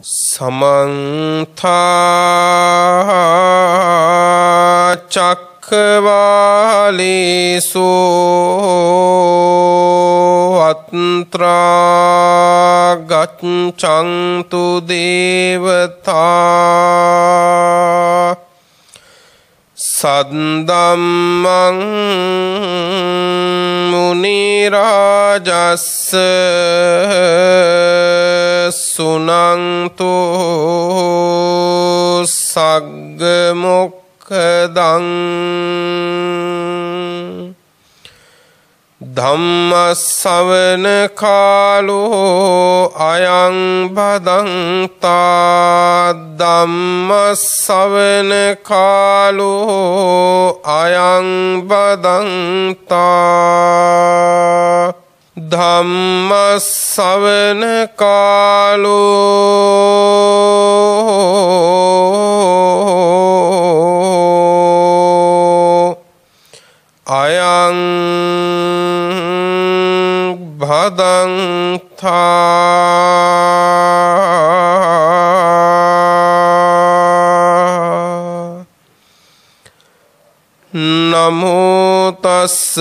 समन्था चक्रवालेषु अत्रा गच्छन्तु देवता सद्दम्मं मुनिराजस्स सुनन्तु सग्गमुखदं धम्मश्रवण कालो अयं भदन्ता धम्मश्रवण कालो अयं भदन्ता धम्मश्रवण कालो अयं भदन्ता नमो तस्स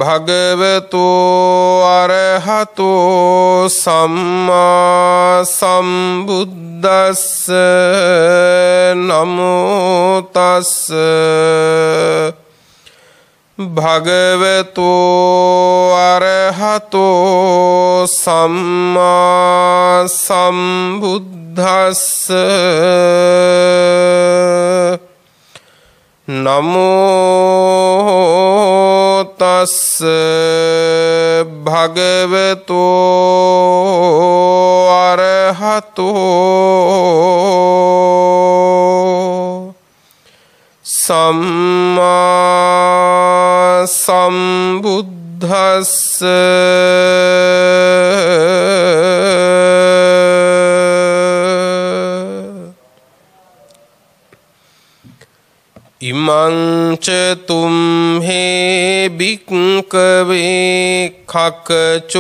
भगवतो अरहतो सम्मा सम्बुद्दस्स नमो तस्स भगवतो अरहतो सम्मा सम्बुद्दस्स नमो तस्स भगवतो अरहतो सम्मा सम्बुद्दस्स इमं च तुम्हे भिक्खवे खक्चोपमं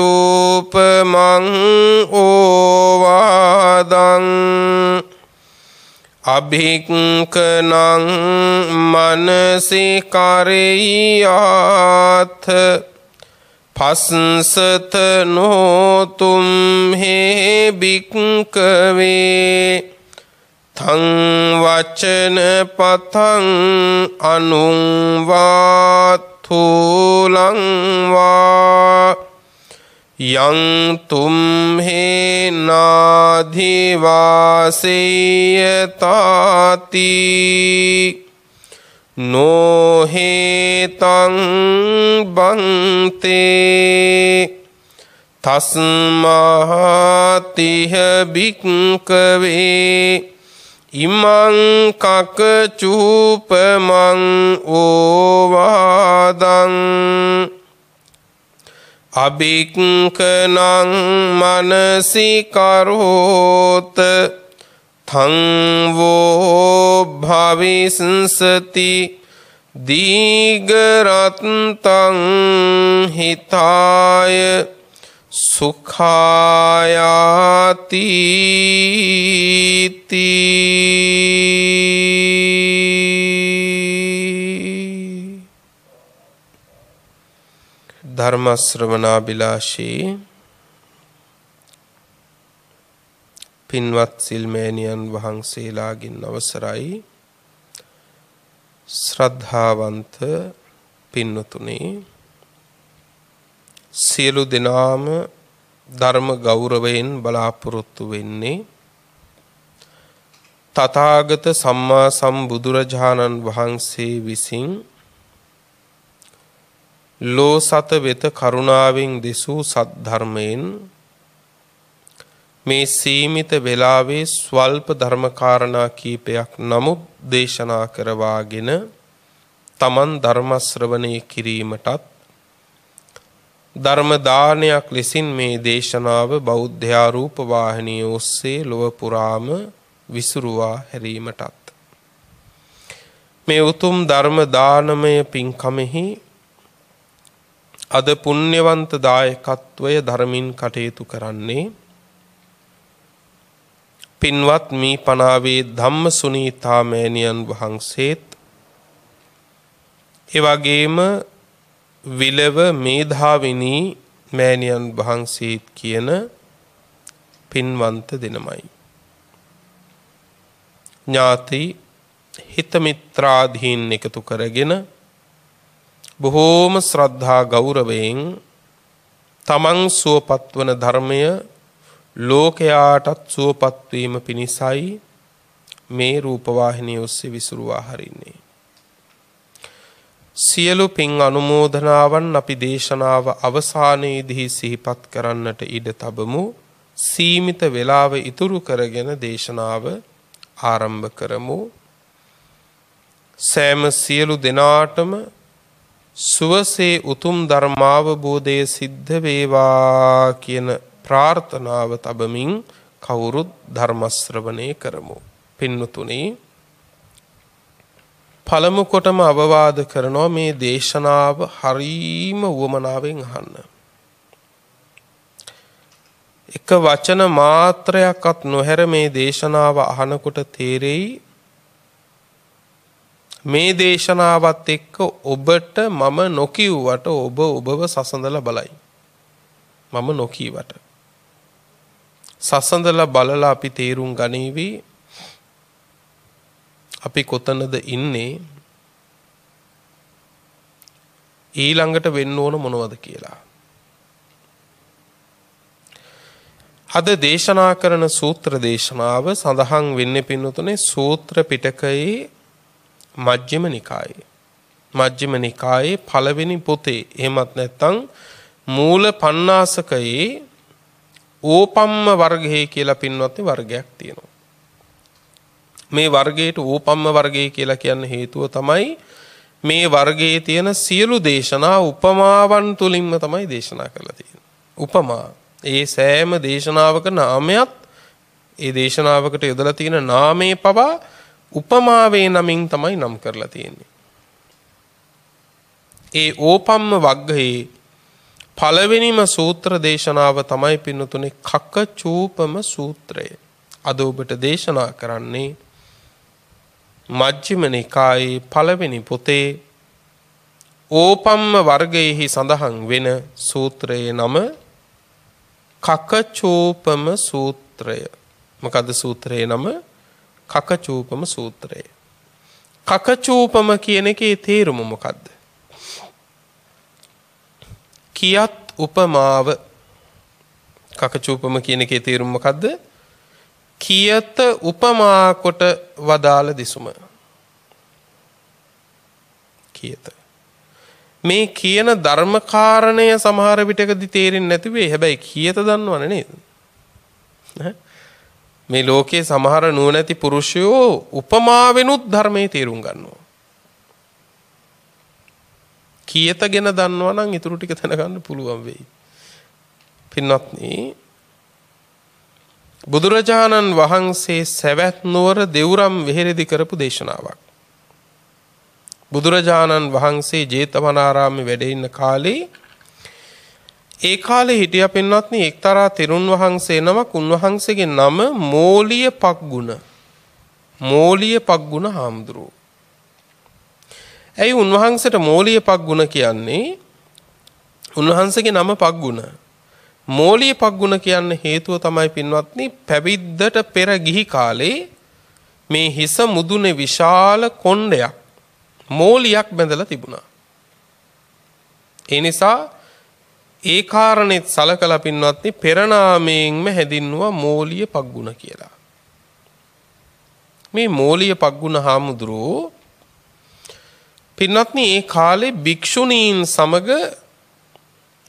ओवादं अभिक्खनं मनसि कारयेयाथ फस्सत नो तुम्हे भिक्खवे थं वचन पथं अनुं वा थूलं वा यं तुम्हे नाधिवासेयताति नो हेतं बन्ते तस्मातिह भिक्खवे इमं ककचूपमं ओवादं अभिक्खनं मनसि करोत थं वो भविष्यति दीर्घरतं हिताय सुखायाति धर्म श्रवणाभिलाषी පින්වත් සිල්මෑණියන් වහන්සේලාගෙන් අවසරයි ශ්‍රද්ධාවන්ත පින්වතුනි සියලු දෙනාම ධර්ම ගෞරවයෙන් බලාපොරොත්තු වෙන්නේ තථාගත සම්මා සම්බුදුරජාණන් වහන්සේ විසින් ලෝ සත වෙත කරුණාවෙන් දෙසූ සත් ධර්මයෙන් මේ සීමිත වේලාවේ ස්වල්ප ධර්ම කාරණා කීපයක් නමුත් දේශනා කරවාගෙන තමන් ධර්ම ශ්‍රවණය කිරීමටත් ධර්ම දානයක් ලෙසින් මේ දේශනාව බෞද්ධ ආරූප වාහිනිය ඔස්සේ ලොව පුරාම විසුරුවා හැරීමටත් මේ උතුම් ධර්ම දානමය පින්කමෙහි අද පුණ්‍යවන්ත දායකත්වය ධර්මින් කටයුතු කරන්නේ පින්වත් මී පනාවේ ධම්මසුනීතා මෑණියන් වහන්සේත් ඒ වගේම විලව මේධාවිනී මෑණියන් වහන්සේත් කියන පින්වන්ත දෙනමයි. ඥාති හිත මිත්‍රාදීන් එකතු කරගෙන බොහෝම ශ්‍රද්ධා ගෞරවයෙන් තමන් සුවපත් වන ධර්මය ලෝකයාටත් සුවපත් වීම පිණිසයි මේ රූපවාහිනිය ඔස්සේ විසුරුවා හරින්නේ. සියලු පින් අනුමෝදනාවන් අපි දේශනාව අවසානයේදී සිහිපත් කරන්නට ඉඩ තබමු. සීමිත වේලාව ඉතුරු කරගෙන දේශනාව ආරම්භ කරමු. සෑම සියලු දෙනාටම සුවසේ උතුම් ධර්මාවබෝධය සිද්ධ වේවා කියන ප්‍රාර්ථනාව තබමින් කවුරුත් ධර්ම ශ්‍රවණය කරමු. පින්වතුනි, පළමු කොටම අවවාද කරනවා මේ දේශනාව හරීම වමනාවෙන් අහන්න. එක වචන මාත්‍රයක්වත් නොහැර මේ දේශනාව අහනකොට තේරෙයි මේ දේශනාවත් එක්ක ඔබට මම නොකියුවට ඔබ ඔබව සසඳලා බලයි. මම නොකීවට සසඳලා බලලා අපි තේරුම් ගනීවි අපි කොතනද ඉන්නේ, ඊළඟට වෙන්න ඕන මොනවද කියලා. අද දේශනා කරන සූත්‍ර දේශනාව සඳහන් වෙන්නේ පින්නතුනේ සූත්‍ර පිටකයේ මජ්ක්‍ධිම නිකායේ. මජ්ක්‍ධිම නිකායේ පළවෙනි පොතේ එහෙමත් නැත්නම් මූල පණ්ණාසකයේ ඕපම්ම වර්ගය කියලා පින්වත්නි වර්ගයක් තියෙනවා. මේ වර්ගයට ඕපම්ම වර්ගය කියලා කියන්න හේතුව තමයි මේ වර්ගයේ තියෙන සියලු දේශනා උපමාවන් තුලින්ම තමයි දේශනා කරලා තියෙන්නේ. උපමා ඒ සෑම දේශනාවක නාමයක් ඒ දේශනාවකට යොදලා තියෙන නාමයේ පවා උපමාවේ නමින් තමයි නම් කරලා තියෙන්නේ. ඒ ඕපම්ම වග්ගයේ පළවෙනිම සූත්‍ර දේශනාව තමයි පින්නතුනේ කකචූපම සූත්‍රය. අද ඔබට දේශනා කරන්නේ මජ්ක්‍ධිම නිකායේ පළවෙනි පොතේ ඕපම්ම වර්ගයෙහි සඳහන් වෙන සූත්‍රයේ නම කකචූපම සූත්‍රය. මොකද සූත්‍රයේ නම කකචූපම සූත්‍රය. කකචූපම කියන එකේ තේරුම මොකද්ද? කියත් උපමාව. කකචූපම කියන එකේ තේරුම මොකද්ද? කියත උපමා කොට වදාළ දිසුම. කියත. මේ කියන ධර්මකාරණය සමහර විටකදී තේරෙන්නේ නැති වෙයි. හැබැයි කියත දන්නවනේ නේද? මේ ලෝකයේ සමහර නුවණැති පුරුෂයෝ උපමාවෙනුත් ධර්මයේ තේරුම් ගන්නවා. කියත ගැන දන්නවා නම් ඊටු ටික දැනගන්න පුළුවන් වෙයි. පින්වත්නි, බුදුරජාණන් වහන්සේ සවැත් නුවර දෙව්රම් වෙහෙරෙදි කරපු දේශනාවක්. බුදුරජාණන් වහන්සේ ජේතවනාරාමේ වැඩ ඉන්න කාලේ ඒ කාලේ හිටියා පින්වත්නි එක්තරා තෙරුන් වහන්සේ නමක්. උන්වහන්සේගේ නම මෝලිය පග්ගුණ. මෝලිය පග්ගුණ හාමුදුරුවෝ. ඇයි උන්වහන්සේට මෝලිය පග්ගුණ කියන්නේ? උන්වහන්සේගේ නම පග්ගුණ. මෝලිය පග්ගුණ කියන්න හේතුව තමයි පින්වත්නි පැවිද්දට පෙර ගිහි කාලේ මේ හිස මුදුනේ විශාල කොණ්ඩයක් මෝලියක් බැඳලා තිබුණා. ඒ නිසා ඒ කාරණෙත් සලකලා පින්වත්නි පෙර නාමයෙන්ම හැදින්නුවා මෝලිය පග්ගුණ කියලා. මේ මෝලිය පග්ගුණ හාමුදුරුවෝ පින්වත්නි ඒ කාලේ භික්ෂුණීන් සමග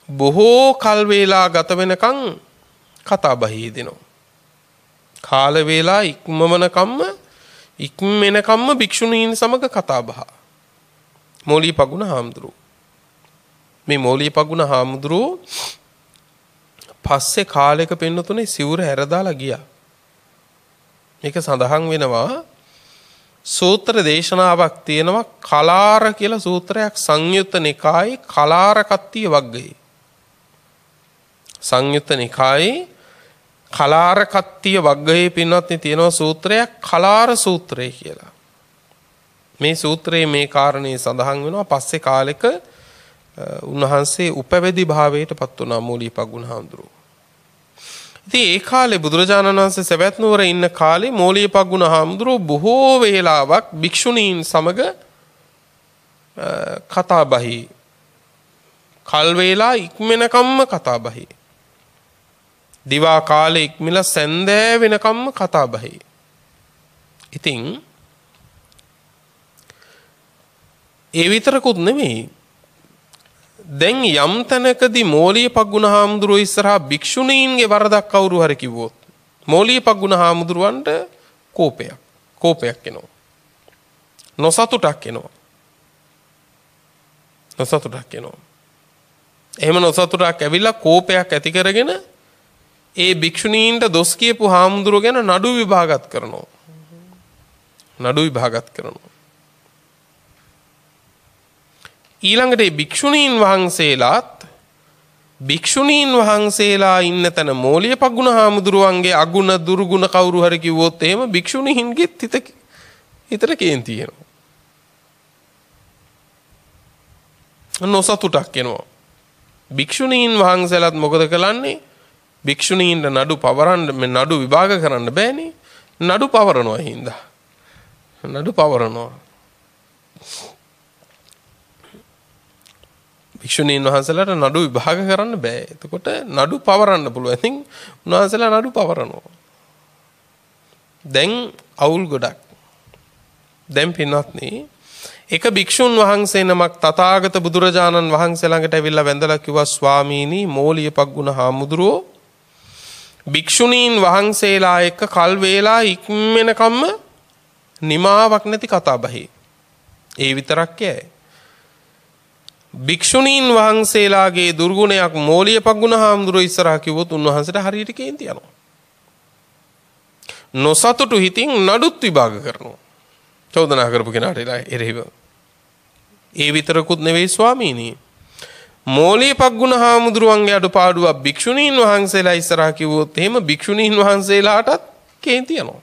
බොහෝ කල් වේලා ගත වෙනකන් කතා බහී දෙනවා. කාල වේලා ඉක්මනකම්ම භික්ෂුණීන් සමග කතා බහ. මෝලිය පග්ගුණ හාමුදුරුවෝ. මේ මෝලිය පග්ගුණ හාමුදුරුවෝ පස්සේ කාලයක පින්නතුනේ සිවුර හැරදාලා ගියා. මේක සඳහන් වෙනවා සූත්‍ර දේශනාවක් තියෙනවා කලාර කියලා සූත්‍රයක් සංයුත්ත නිකායේ කලාර කත්තිය වග්ගයේ. සංයුත්ත නිකායේ කලාර කත්තිය වග්ගයේ පින්වත්නි තියෙනවා සූත්‍රයක් කලාර සූත්‍රය කියලා. මේ සූත්‍රයේ මේ කාරණේ සඳහන් වෙනවා පස්සේ කාලෙක උන්වහන්සේ උපවැදි භාවයට පත් වුණා මෝලියපග්ගුණ හාමුදුරුවෝ. ඉතින් ඒ කාලේ බුදුරජාණන් වහන්සේ සවැත් නුවර ඉන්න කාලේ මෝලියපග්ගුණ හාමුදුරුවෝ බොහෝ වේලාවක් භික්ෂුණීන් සමග කතා බහි කල් වේලා ඉක්මනකම්ම කතා බහි දිවා කාලේ ඉක්මලා සැන්දෑ වෙනකම්ම කතා බහි. ඉතින් ඒ විතරකුත් නෙමෙයි දැන් යම් තැනකදී මෝලියපග්ගුණ හාමුදුරුවෝ ඉස්සරහා භික්ෂුණීන්ගේ වරදක් කවුරු හරි කිව්වොත් මෝලියපග්ගුණ හාමුදුරුවන්ට කෝපයක් එනවා. නොසතුටක් එනවා. එහෙම නොසතුටක් ඇවිල්ලා කෝපයක් ඇති කරගෙන ඒ භික්ෂුණීන්ට දොස් කියපු හාමුදුරුවෝ ගැන නඩු විභාගත් කරනවා. ඊළඟට භික්ෂුණීන් වහන්සේලා ඉන්න තැන මෝලියපග්ගුණ හාමුදුරුවන්ගේ අගුණ දුර්ගුණ කවුරු හරි කිව්වොත් එහෙම භික්ෂුණීන්ගෙත් හිතට කේන්ති එනවා. නොසතුටක් එනවා. භික්ෂුණීන් වහන්සේලාත් මොකද කරන්නේ? භික්ෂුණීන්ට නඩු පවරන්න නඩු විභාග කරන්න බෑනේ. නඩු පවරනවා හින්දා. භික්ෂුණීන් වහන්සේලාට නඩු විභාග කරන්න බෑ. එතකොට නඩු පවරන්න පුළුවන්. ඉතින් උන්වහන්සේලා නඩු පවරනවා. දැන් අවුල් ගොඩක්. දැන් පින්වත්නි එක භික්ෂුන් වහන්සේ නමක් තථාගත බුදුරජාණන් වහන්සේ ළඟට ඇවිල්ලා වැඳලා කිව්වා ස්වාමීනි මෝලියපග්ගුණ හාමුදුරුවෝ භික්ෂුණීන් වහන්සේලා එක්ක කල් වේලා ඉක්මනකම්ම නිමාවක් නැති කතා බහේ. ඒ විතරක් යෑ. භික්ෂුණීන් වහන්සේලාගේ දුර්ගුණයක් මෝලියපග්ගුණ හාමුදුරුවෝ ඉස්සරහා කිව්වොත් උන්වහන්සේට හරියට කේන්ති යනවා. නොසතුටු හිතින් නඩුත් විභාග කරනවා. චෝදනා කරපු කෙනාට එරෙහිව. ඒ විතරකුත් නෙවෙයි ස්වාමීනි. මෝලියපග්ගුණ හාමුදුරුවන්ගේ අඩුපාඩුවක් භික්ෂුණීන් වහන්සේලා ඉස්සරහා කිව්වොත් එහෙම භික්ෂුණීන් වහන්සේලාටත් කේන්ති යනවා.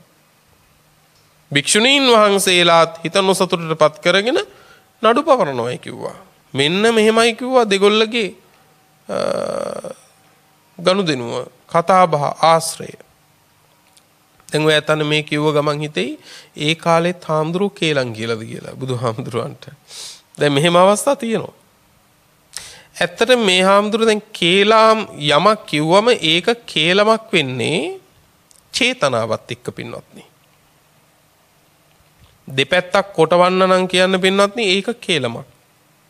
භික්ෂුණීන් වහන්සේලාත් හිත නොසතුටටපත් කරගෙන නඩු පවරනවායි කිව්වා. මෙන්න මෙහෙමයි කිව්වා දෙගොල්ලගේ ගනුදෙනුව කතාබහ ආශ්‍රය. දැන් ඔය ඇතන මේ කිව්ව ගමන් හිතෙයි ඒ කාලෙත් හාමුදුරුවෝ කේලම් කියලාද කියලා බුදුහාමුදුරුවන්ට. දැන් මෙහෙම අවස්ථා තියෙනවා. ඇත්තට මේ හාමුදුරුවෝ දැන් කේලම් යමක් කිව්වම ඒක කේලමක් වෙන්නේ චේතනාවත් එක්ක පින්වත්නි. දෙපැත්තක් කොටවන්න නම් කියන්න පින්වත්නි ඒක කේලමක්.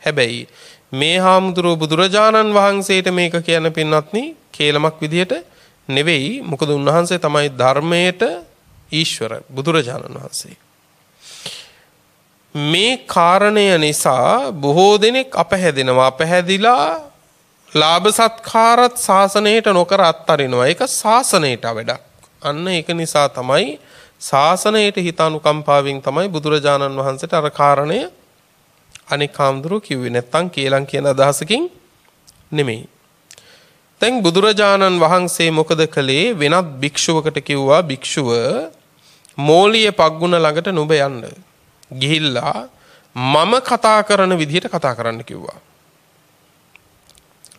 හැබැයි මේ හාමුදුරුවෝ බුදුරජාණන් වහන්සේට මේක කියන පින්වත්නි කේලමක් විදියට නෙවෙයි. මොකද උන්වහන්සේ තමයි ධර්මයට ඊශ්වර බුදුරජාණන් වහන්සේ. මේ කාරණය නිසා බොහෝ දෙනෙක් අපහැදෙනවා. අපහැදිලා ලාභ සත්කාරත් ශාසනයට නොකර අත්තරිනවා. ඒක ශාසනයට වැඩක්. අන්න ඒක නිසා තමයි ශාසනයට හිතානුකම්පාවෙන් තමයි බුදුරජාණන් වහන්සේට අර කාරණය අනික් හාමුදුරුවෝ කිව්වේ. නැත්තම් කේලම් කියන අදහසකින් නෙමෙයි. දැන් බුදුරජාණන් වහන්සේ මොකද කළේ? වෙනත් භික්ෂුවකට කිව්වා භික්ෂුව මෝලියපග්ගුණ ළඟට නුඹ යන්න. ගිහිල්ලා මම කතා කරන විදිහට කතා කරන්න කිව්වා.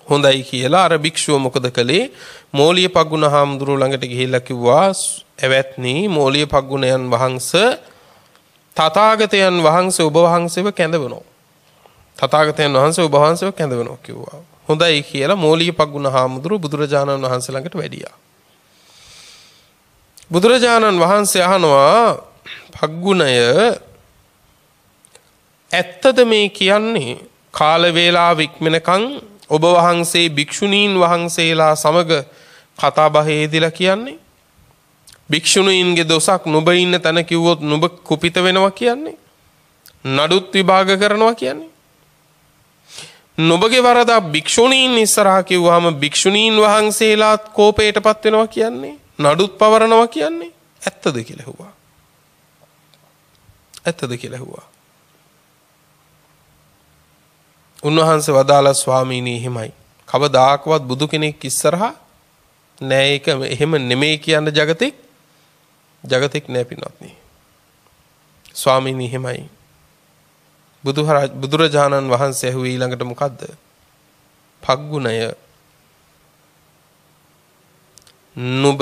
හොඳයි කියලා අර භික්ෂුව මොකද කළේ? මෝලියපග්ගුණ හාමුදුරුවෝ ළඟට ගිහිල්ලා කිව්වා එවත්නි මෝලියපග්ගුණයන් වහන්සේ තථාගතයන් වහන්සේ ඔබ වහන්සේව කැඳවනවා. තථාගතයන් වහන්සේ ඔබ වහන්සේව කැඳවනවා කිව්වා. හොඳයි කියලා මෝලියපග්ගුණ හාමුදුරුවෝ බුදුරජාණන් වහන්සේ ළඟට වැඩියා. බුදුරජාණන් වහන්සේ අහනවා පග්ගුණය ඇත්තද මේ කියන්නේ කාල වේලාව ඉක්මනකම් ඔබ වහන්සේ භික්ෂුණීන් වහන්සේලා සමග කතා බහේදීලා කියන්නේ? භික්ෂුණීන්ගේ දොසක් නුඹ ඉන්න තැන කිව්වොත් නුඹ කුපිත වෙනවා කියන්නේ? නඩුත් විභාග කරනවා කියන්නේ? නුඹගේ වරදක් භික්ෂුණීන් ඉස්සරහා කිව්වහම භික්ෂුණීන් වහන්සේලාත් කෝපයටපත් වෙනවා කියන්නේ? නඩුත් පවරනවා කියන්නේ? ඇත්තද කියලා ඇහුවා. ඇත්තද කියලා ඇහුවා. උන්වහන්සේ වදාලා ස්වාමීනි එහෙමයි. කවදාකවත් බුදු කෙනෙක් ඉස්සරහා නෑ ඒක එහෙම නෙමෙයි කියන ජගතෙක් නෑ පින්වත්නි. ස්වාමීනි එහෙමයි. බුදුරජාණන් වහන්සේ ඇහුවේ ඊළඟට මොකද්ද? පග්ගුණය නුඹ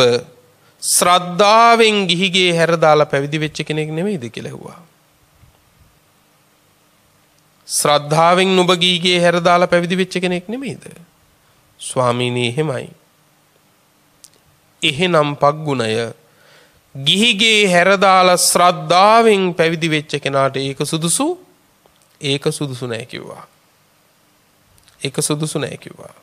ශ්‍රද්ධාවෙන් ගිහිගේ හැර දාලා පැවිදි වෙච්ච කෙනෙක් නෙමෙයිද කියලා ඇහුවා. ශ්‍රද්ධාවෙන් නුඹ ගිහිගේ හැර දාලා පැවිදි වෙච්ච කෙනෙක් නෙමෙයිද? ස්වාමීනි එහෙමයි. එහෙනම් පග්ගුණය ගිහිගේ හැර දාලා ශ්‍රද්ධාවෙන් පැවිදි වෙච්ච කෙනාට ඒක සුදුසු නෑ කිව්වා. ඒක සුදුසු නෑ කිව්වා.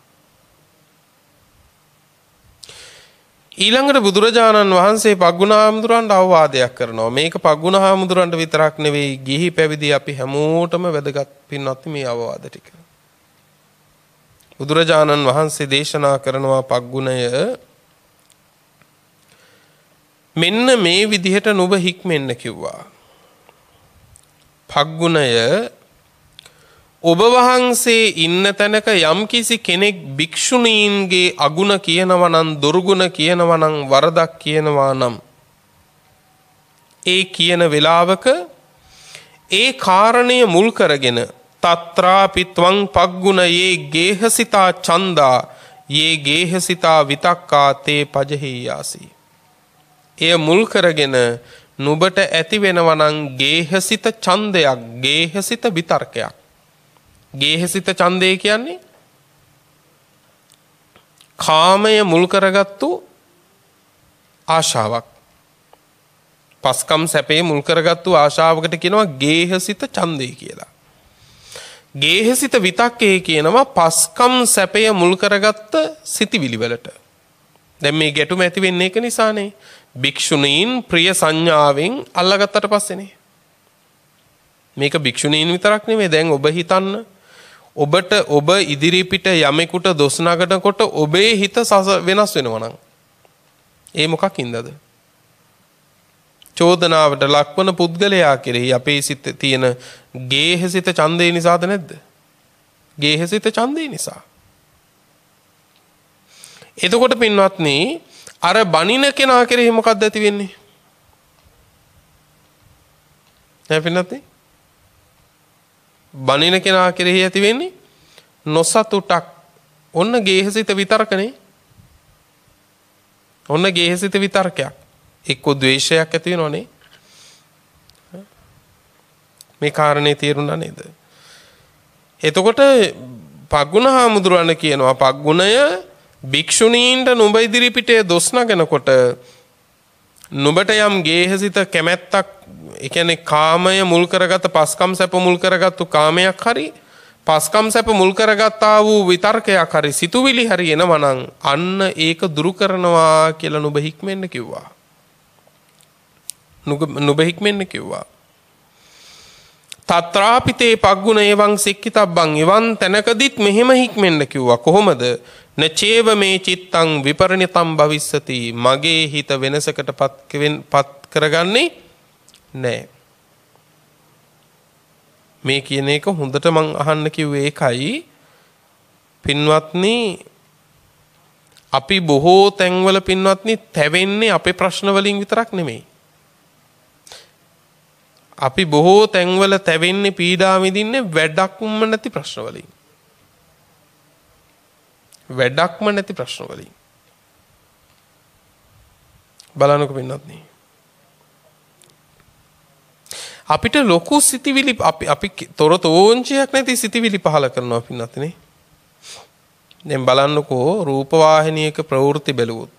ඊළඟට බුදුරජාණන් වහන්සේ පග්ගුණහාමුදුරන්ට අවවාදයක් කරනවා. මේක පග්ගුණහාමුදුරන්ට විතරක් නෙවෙයි ගිහි පැවිදි අපි හැමෝටම වැදගත් පින්වත්නි මේ අවවාද ටික. බුදුරජාණන් වහන්සේ දේශනා කරනවා පග්ගුණය මෙන්න මේ විදිහට නුඹ හික්මෙන්න කිව්වා. පග්ගුණය ඔබ වහන්සේ ඉන්න තැනක යම්කිසි කෙනෙක් භික්ෂුණීන්ගේ අගුණ කියනවා නම් දුර්ගුණ කියනවා නම් වරදක් කියනවා නම් ඒ කියන වෙලාවක ඒ කාරණය මුල් කරගෙන තත්‍රාපිත්වං පග්ගුණයේ ගේහසිතා ඡන්දා යේ ගේහසිතා විතක්කා තේ පජහෙයාසි. එය මුල් කරගෙන නුඹට ඇති වෙනවා නම් ගේහසිත ඡන්දයක් ගේහසිත විතර්කයක්. ගේහසිත ඡන්දය කියන්නේ කාමය මුල් කරගත්තු ආශාවක්. පස්කම් සැපේ මුල් කරගත්තු ආශාවකට කියනවා ගේහසිත ඡන්දය කියලා. ගේහසිත විතක්කේ කියනවා පස්කම් සැපය මුල් කරගත්ත සිතිවිලි වලට. දැන් මේ ගැටුම ඇති වෙන්නේ ඒක නිසානේ. භික්ෂුණීන් ප්‍රිය සංඥාවෙන් අල්ලගත්තට පස්සේනේ. මේක භික්ෂුණීන් විතරක් නෙමෙයි. දැන් ඔබ හිතන්න ඔබ ඉදිරිපිට යමෙකුට දොස් නගනකොට ඔබේ හිත වෙනස් වෙනවා නම් ඒ මොකකින්දද? චෝදනාවට ලක්වන පුද්ගලයා කෙරෙහි අපේ සිත තියෙන ගේහසිත ඡන්දේ නිසාද නැද්ද? ගේහසිත ඡන්දේ නිසා. එතකොට පින්වත්නි අර බණින කෙනා කෙරෙහි මොකක්ද ඇති වෙන්නේ? නෑ පින්වත්නි බණින කෙනා කෙරෙහි ඇති වෙන්නේ නොසතුටක්. ඔන්න ගේහසිත විතර්කනේ. ඔන්න ගේහසිත විතර්කයක්. එක්ක ද්වේෂයක් ඇති වෙනවනේ. මේ කාරණේ තේරුණා නේද? එතකොට පග්ගුණහාමුදුරණ කියනවා පග්ගුණය භික්ෂුණීන්ට නුඹ ඉදිරිපිටේ දොස් නගනකොට නුඹට යම් ගේහසිත කැමැත්තක් ඒ කියන්නේ කාමය මුල් කරගත්ත පස්කම් සැප මුල් කරගත්තු කාමයක් හරි පස්කම් සැප මුල් කරගත්තා වූ විතර්කයක් හරි සිතුවිලි හරි එනවා නම් අන්න ඒක දුරු කරනවා කියලා නුඹ හික්මෙන්න කිව්වා. නුඹ හික්මෙන්න කිව්වා. තත්‍රාපිතේ පග්ගුණ එවං සික්කිතබ්බං එවන් තැනකදිත් මෙහෙම හික්මෙන්න කිව්වා. කොහොමද? නචේව මේ චිත්තං විපරිණතම් භවිස්සති. මගේ හිත වෙනසකට පත් කරගන්නේ නැහැ. මේ කියන එක හොඳට මං අහන්න කිව්වේ ඒකයි. පින්වත්නි අපි බොහෝ තැන්වල පින්වත්නි තැවෙන්නේ අපේ ප්‍රශ්න වලින් විතරක් නෙමෙයි. අපි බොහෝ තැන්වල තැවෙන්නේ පීඩා විඳින්නේ වැඩක්ම නැති ප්‍රශ්න වලින්. වැඩක්ම නැති ප්‍රශ්න වලින්. බලන්නකො පින්වත්නි. අපිට ලොකු සිතිවිලි අපි තොරතෝංචියක් නැති සිතිවිලි පහල කරනවා පින්වත්නි. දැන් බලන්නකෝ රූපවාහිනියක ප්‍රවෘත්ති බැලුවොත්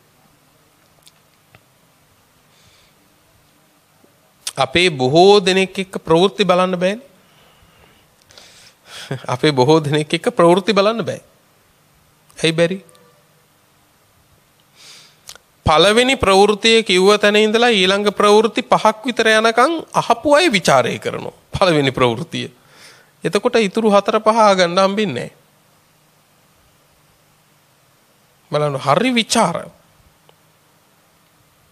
අපේ බොහෝ දෙනෙක් එක්ක ප්‍රවෘත්ති බලන්න බෑනේ. අපේ බොහෝ දෙනෙක් එක්ක ප්‍රවෘත්ති බලන්න බෑ. ඇයි බැරි? පළවෙනි ප්‍රවෘත්තිය කිව්ව තැන ඉඳලා ඊළඟ ප්‍රවෘත්ති 5ක් විතර යනකම් අහපු අය ਵਿਚාරය කරනවා. පළවෙනි ප්‍රවෘත්තිය. එතකොට ඊතුරු 4-5 ගන්න හම්බෙන්නේ නැහැ. බලන්න හරි ਵਿਚාර.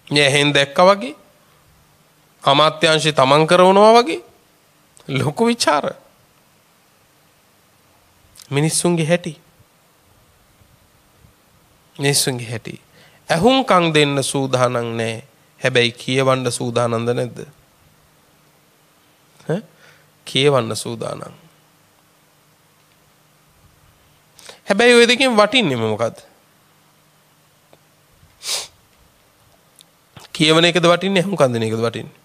නෑහෙන් දැක්කා වගේ අමාත්‍යාංශي තමන් කරනවා වගේ ලොකු ਵਿਚාර. මිනිස්සුන්ගේ හැටි. ඇහුම්කන් දෙන්න සූදානම් නැහැ. හැබැයි කියවන්න සූදානම්ද නැද්ද? කියවන්න සූදානම්. හැබැයි ඔය දෙකෙන් වටින්නේ මොකද්ද? කියවන එකද වටින්නේ ඇහුම්කන් දෙන එකද වටින්නේ?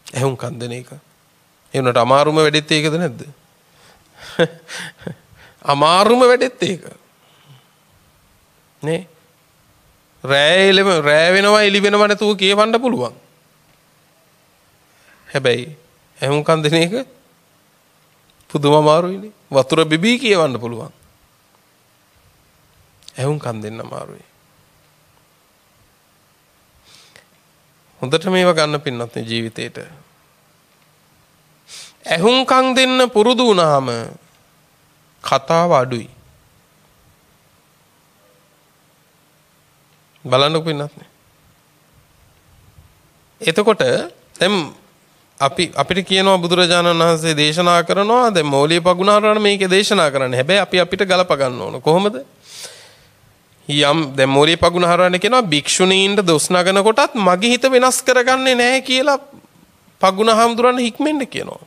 ඇහුම්කන් දෙන එක. ඒ වුණාට අමාරුම වැඩෙත් ඒකද නැද්ද? අමාරුම වැඩෙත් ඒක. නේ? රෑ වෙනවා එළි වෙනවා නැතුව කියවන්න පුළුවන්. හැබැයි ඇහුම්කන් දෙන එක පුදුම අමාරුයිනේ. වතුර බිබී කියවන්න පුළුවන්. ඇහුම්කන් දෙන්න අමාරුයි. හොඳට මේවා ගන්න පින්නත් නේ ජීවිතේට. ඇහුම්කන් දෙන්න පුරුදු වුණාම කතාව අඩුයි. බලන්නකො පින්නත් නේ. එතකොට දැන් අපිට කියනවා බුදුරජාණන් වහන්සේ දේශනා කරනවා දැන් මෞලිය පගුණාරණ මේකේ දේශනා කරන්නේ. හැබැයි අපි අපිට ගලප ගන්න ඕන. කොහොමද? යම් දැන් මෞලිය පගුණාරණ කියනවා භික්ෂුණීන්ට දොස් නගන කොටත් මගේ හිත වෙනස් කරගන්නේ නැහැ කියලා පගුණහම්දුරන්න හික්මෙන්න කියනවා.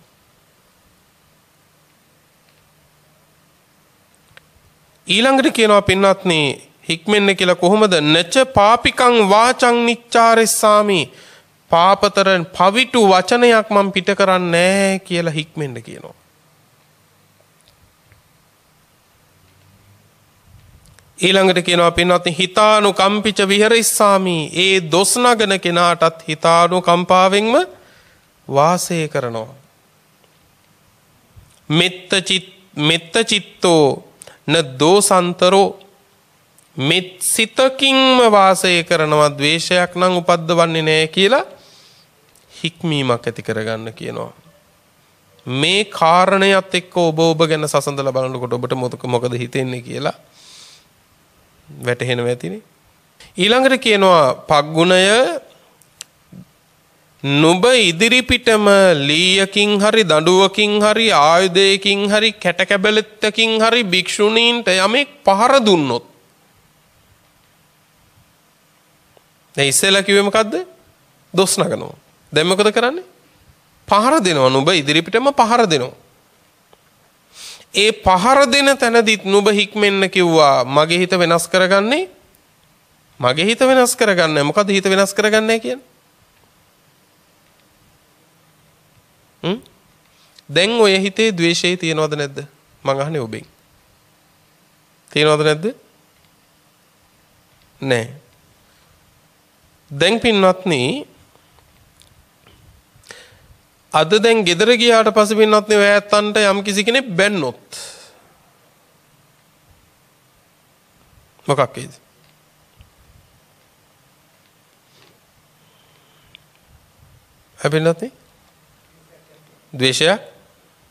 ඊළඟට කියනවා පින්වත්නි හික්මෙන්න කියලා කොහොමද? නච පාපිකං වාචං නිච්චාරෙස්සාමි. පාපතරන් පවිටු වචනයක් මම පිට කරන්නේ නැහැ කියලා හික්මෙන්න කියනවා. ඊළඟට කියනවා පින්වත්නි හිතානුකම්පිච විහෙරිස්සාමි. ඒ දොස් නගන කෙනාටත් හිතානුකම්පාවෙන්ම වාසය කරනවා. මෙත්ත චිත්තෝ න දෝසන්තරෝ මෙත් සිතකින්ම වාසය කරනවා ද්වේෂයක් නම් උපද්දවන්නේ නැහැ කියලා හික්මීමක් ඇති කරගන්න කියනවා. මේ කාරණයත් එක්ක ඔබ ගැන සසඳලා බලනකොට ඔබට මොකද හිතෙන්නේ කියලා වැටහෙනවා ඇතිනේ. ඊළඟට කියනවා පග්ගුණය නුඹ ඉදිරිපිටම ලීයකින් හරි දඬුවකින් හරි ආයුධයකින් හරි කැටකැබලෙත්තකින් හරි භික්ෂුණීන්ට යමෙක් පහර දුන්නොත් දැන් ඉස්සෙල්ලා කිව්වේ මොකද්ද? දොස් නගනවා. දැන් මොකද කරන්නේ? පහර දෙනවා. නුඹ ඉදිරිපිටම පහර දෙනවා. ඒ පහර දෙන තැනදිත් නුඹ හික්මෙන්න කිව්වා මගේ හිත වෙනස් කරගන්නේ. මගේ හිත වෙනස් කරගන්නේ. මොකද හිත වෙනස් කරගන්නේ කියන්නේ? දැන් ඔය හිතේ ද්වේෂය තියෙනවද නැද්ද? මං අහන්නේ ඔබෙන්. තියෙනවද නැද්ද? නෑ. දැන් පින්වත්නි අද දැන් ගෙදර ගියාට පස්සේ පින්වත්නි ඔය ඇත්තන්ට යම් කිසි කෙනෙක් බැන්නොත් මොකක් වේද? හැබැයි ද්වේෂයක්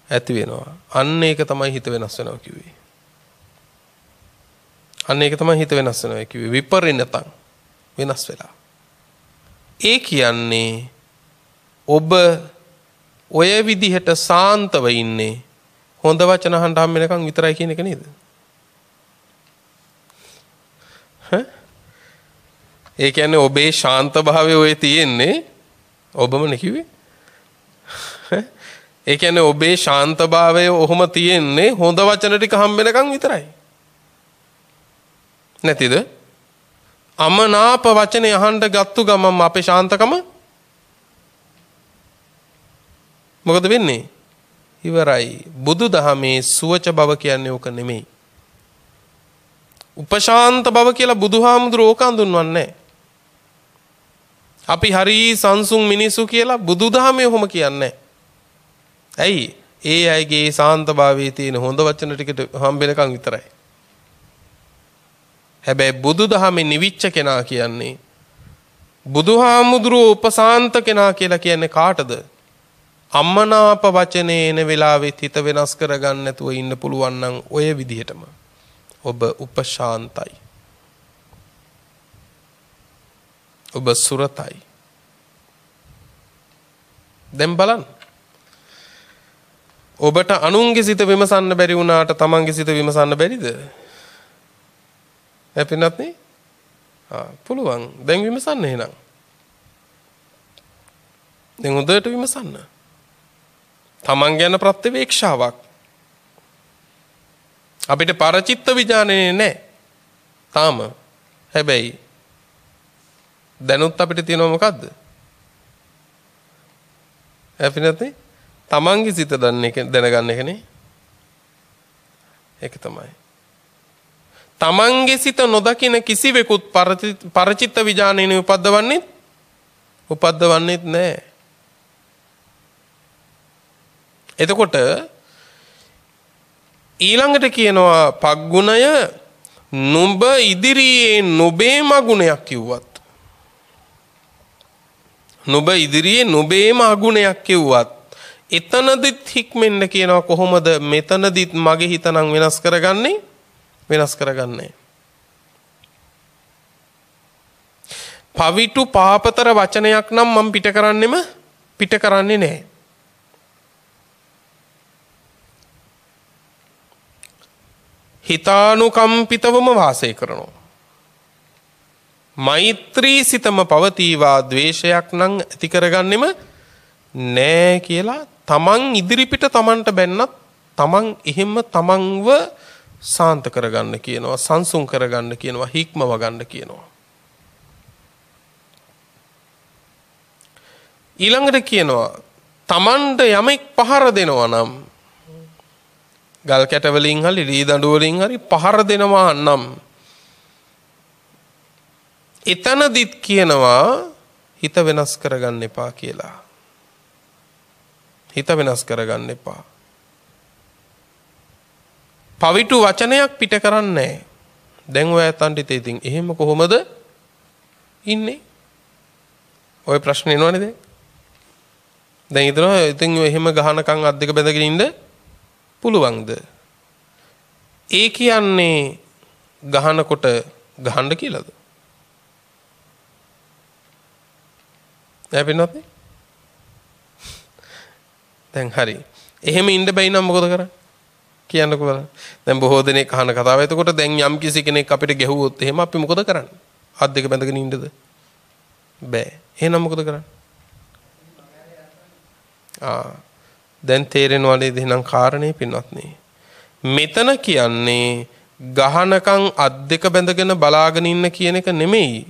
ඇති වෙනවා. අන්න ඒක තමයි හිත වෙනස් වෙනවා කිව්වේ. අන්න ඒක තමයි හිත වෙනස් වෙනවා කිව්වේ. විපරිණතං වෙනස් වෙලා. ඒ කියන්නේ ඔබ ඔය විදිහට සාන්තව ඉන්නේ හොඳ වචන අහන්න හම් වෙනකන් විතරයි කියන එක නේද? ඒ කියන්නේ ඔබේ ශාන්ත භාවය ඔය තියෙන්නේ ඔබම නේ කිව්වේ. ඒ කියන්නේ ඔබේ ශාන්ත භාවය ඔහොම තියෙන්නේ හොඳ වචන ටික හම් වෙනකන් විතරයි. නැතිද? අමනාප වචනේ අහන්න ගත්තු ගමන් අපේ ශාන්තකම මොකද වෙන්නේ? ඉවරයි. බුදුදහමේ සුවච බව කියන්නේ ඕක නෙමෙයි. උපශාන්ත බව කියලා බුදුහාමුදුරුවෝ ඕක හඳුන්වන්නේ නැහැ. අපි හරි සංසුන් මිනිසු කියලා බුදුදහමේ ඔහොම කියන්නේ නැහැ. ඇයි? ඒ අයගේ සාන්තභාවයේ තියෙන හොඳ වචන ටිකට හම්බෙනකන් විතරයි. හැබැයි බුදුදහමේ නිවිච්ච කෙනා කියන්නේ බුදුහාමුදුරුවෝ උපසාන්ත කෙනා කියලා කියන්නේ කාටද? අමනාප වචනේ එන වෙලාවෙත් හිත වෙනස් කරගන්න නැතුව ඉන්න පුළුවන් නම් ඔය විදිහටම ඔබ උපශාන්තයි. ඔබ සුරතයි. දැන් බලන්න. ඔබට අනුන්ගේ සිත විමසන්න බැරි වුණාට තමන්ගේ සිත විමසන්න බැරිද? හැපෙන්නත් නේ? පුළුවන්. දැන් විමසන්න එහෙනම්. දැන් හොඳට විමසන්න. තමන් ගැන ප්‍රත්‍යවේක්ෂාවක්. අපිට පරචිත්ත විඥානේ නැහැ. තාම. හැබැයි දැනුත් අපිට තියෙනව මොකද්ද? අපි නැත්නම් තමන්ගේ සිත දැනගන්න එකනේ. ඒක තමයි. තමන්ගේ සිත නොදකින කිසිවෙකුත් පරචිත්ත විඥානේ උපද්දවන්නේත් නැහැ. එතකොට ඊළඟට කියනවා පග්ගුණය නුඹ ඉදිරියේ නොබේම ගුණයක් කිව්වත්. නුඹ ඉදිරියේ නොබේම අගුණයක් කිව්වත් එතනදිත් හික්මෙන්න කියනවා කොහොමද මෙතනදිත් මගේ හිත නම් වෙනස් කරගන්නේ. පවිටු පාපතර වචනයක් නම් මම පිට කරන්නේ නැහැ. හිතානුකම්පිතවම වාසය කරනවා. මෛත්‍රී සිතම පවතිවා ද්වේෂයක් නම් ඇති කරගන්නෙම නෑ කියලා තමන් ඉදිරිපිට තමන්ට බැන්නත් තමන් එහෙම තමන්ව සාන්ත කරගන්න කියනවා, සංසුන් කරගන්න කියනවා, හික්මව ගන්න කියනවා. ඊළඟට කියනවා තමන්ට යමෙක් පහර දෙනවා නම් ගල් කැට වලින් හරි ලී දඬු වලින් හරි පහර දෙනවා නම් එතනදිත් කියනවා හිත වෙනස් කරගන්න එපා කියලා. හිත වෙනස් කරගන්න එපා. පවිටු වචනයක් පිට කරන්නේ නැහැ. දැන් ඔය ඇතන්ට ඉතින් එහෙම කොහොමද ඉන්නේ? ඔය ප්‍රශ්නේ එනවනේ දැන්. දැන් හිතනවා ඉතින් එහෙම ගහනකම් අත් දෙක බැඳගෙන ඉන්න පුළුවන්ද? ඒ කියන්නේ ගහනකොට ගහන්න කියලාද? නැපිනොත් දැන් හරි. එහෙම ඉන්න බැයි නම් මොකද කරන්නේ? කියන්නකෝ බලන්න. දැන් බොහෝ දෙනෙක් අහන කතාව. එතකොට දැන් යම් කිසි කෙනෙක් අපිට ගැහුවොත් එහෙම අපි මොකද කරන්නේ? අත් දෙක බැඳගෙන ඉන්නද? බෑ. එහෙනම් මොකද කරන්නේ? දැන් තේරෙනවද එහෙනම් කාරණේ පින්වත්නි? මෙතන කියන්නේ ගහනකම් අත් දෙක බැඳගෙන බලාගෙන ඉන්න කියන එක නෙමෙයි.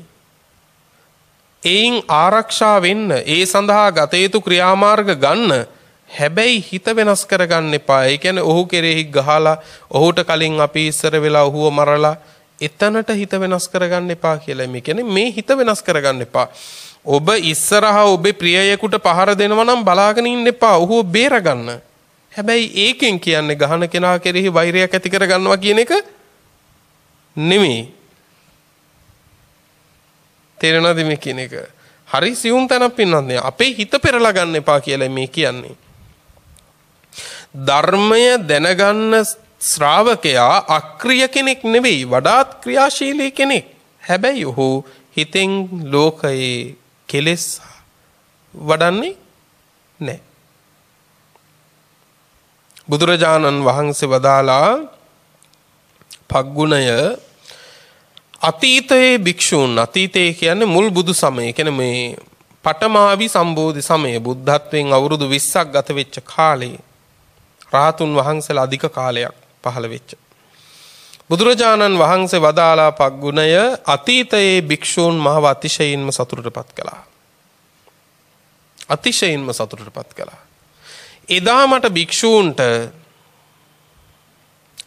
එයින් ආරක්ෂා වෙන්න ඒ සඳහා ගත යුතු ක්‍රියාමාර්ග ගන්න. හැබැයි හිත වෙනස් කරගන්න එපා. ඒ කියන්නේ ඔහු කෙරෙහි ගහලා ඔහුට කලින් අපි ඉස්සර වෙලා ඔහුව මරලා එතනට හිත වෙනස් කරගන්න එපා කියලා. මේ කියන්නේ මේ හිත වෙනස් කරගන්න එපා. ඔබ ඉස්සරහා ඔබේ ප්‍රියයෙකුට පහර දෙනවා නම් බලාගෙන ඉන්න එපා. ඔහුව බේරගන්න. හැබැයි ඒකෙන් කියන්නේ ගහන කෙනා කෙරෙහි වෛරයක් ඇති කරගන්නවා කියන එක නෙමෙයි. තේරෙනවද මේ කියන එක? හරි සියුම් තැනක් පින්නන්නේ. අපේ හිත පෙරලා ගන්න එපා කියලා මේ කියන්නේ. ධර්මය දැනගන්න ශ්‍රාවකයා අක්‍රිය කෙනෙක් නෙවෙයි, වඩාත් ක්‍රියාශීලී කෙනෙක්. හැබැයි ඔහු හිතෙන් ලෝකයේ කෙලෙස් වඩන්නේ නැහැ. බුදුරජාණන් වහන්සේ වදාලා පග්ගුණය අතීතයේ භික්ෂූන්, අතීතයේ කියන්නේ මුල් බුදු සමය, කියන්නේ මේ පඨමාවි සම්බෝධි සමය, බුද්ධත්වයෙන් අවුරුදු 20ක් ගත වෙච්ච කාලේ රාතුන් වහන්සේලා අධික කාලයක් පහළ වෙච්ච. බුදුරජාණන් වහන්සේ වදාලා පග්ගුණය අතීතයේ භික්ෂූන් මහව අතිශයින්ම සතුටටපත් කළා. අතිශයින්ම සතුටටපත් කළා. එදා මට භික්ෂූන්ට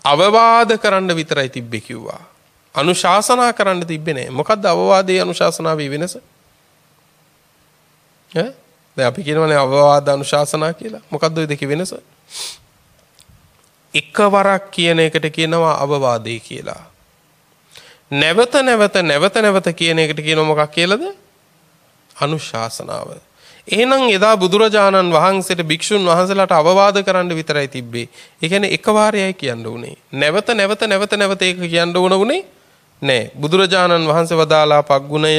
අවවාද කරන්න විතරයි තිබ්බේ කිව්වා. අනුශාසනා කරන්න තිබ්බේ නෑ. මොකද්ද අවවාදයේ අනුශාසනාවේ වෙනස? දැන් අපි කියනවානේ අවවාද අනුශාසනා කියලා. මොකද්ද ওই දෙකේ වෙනස? එකවරක් කියන එකට කියනවා අවවාදේ කියලා. නැවත නැවත කියන එකට කියනවා මොකක් කියලාද? අනුශාසනාව. එහෙනම් එදා බුදුරජාණන් වහන්සේට භික්ෂුන් වහන්සේලාට අවවාද කරන්න විතරයි තිබ්බේ. ඒ කියන්නේ එකවරයයි කියන්න උනේ. නැවත ඒක කියන්න උනේ නෑ. බුදුරජාණන් වහන්සේ වදාලා පග්ගුණය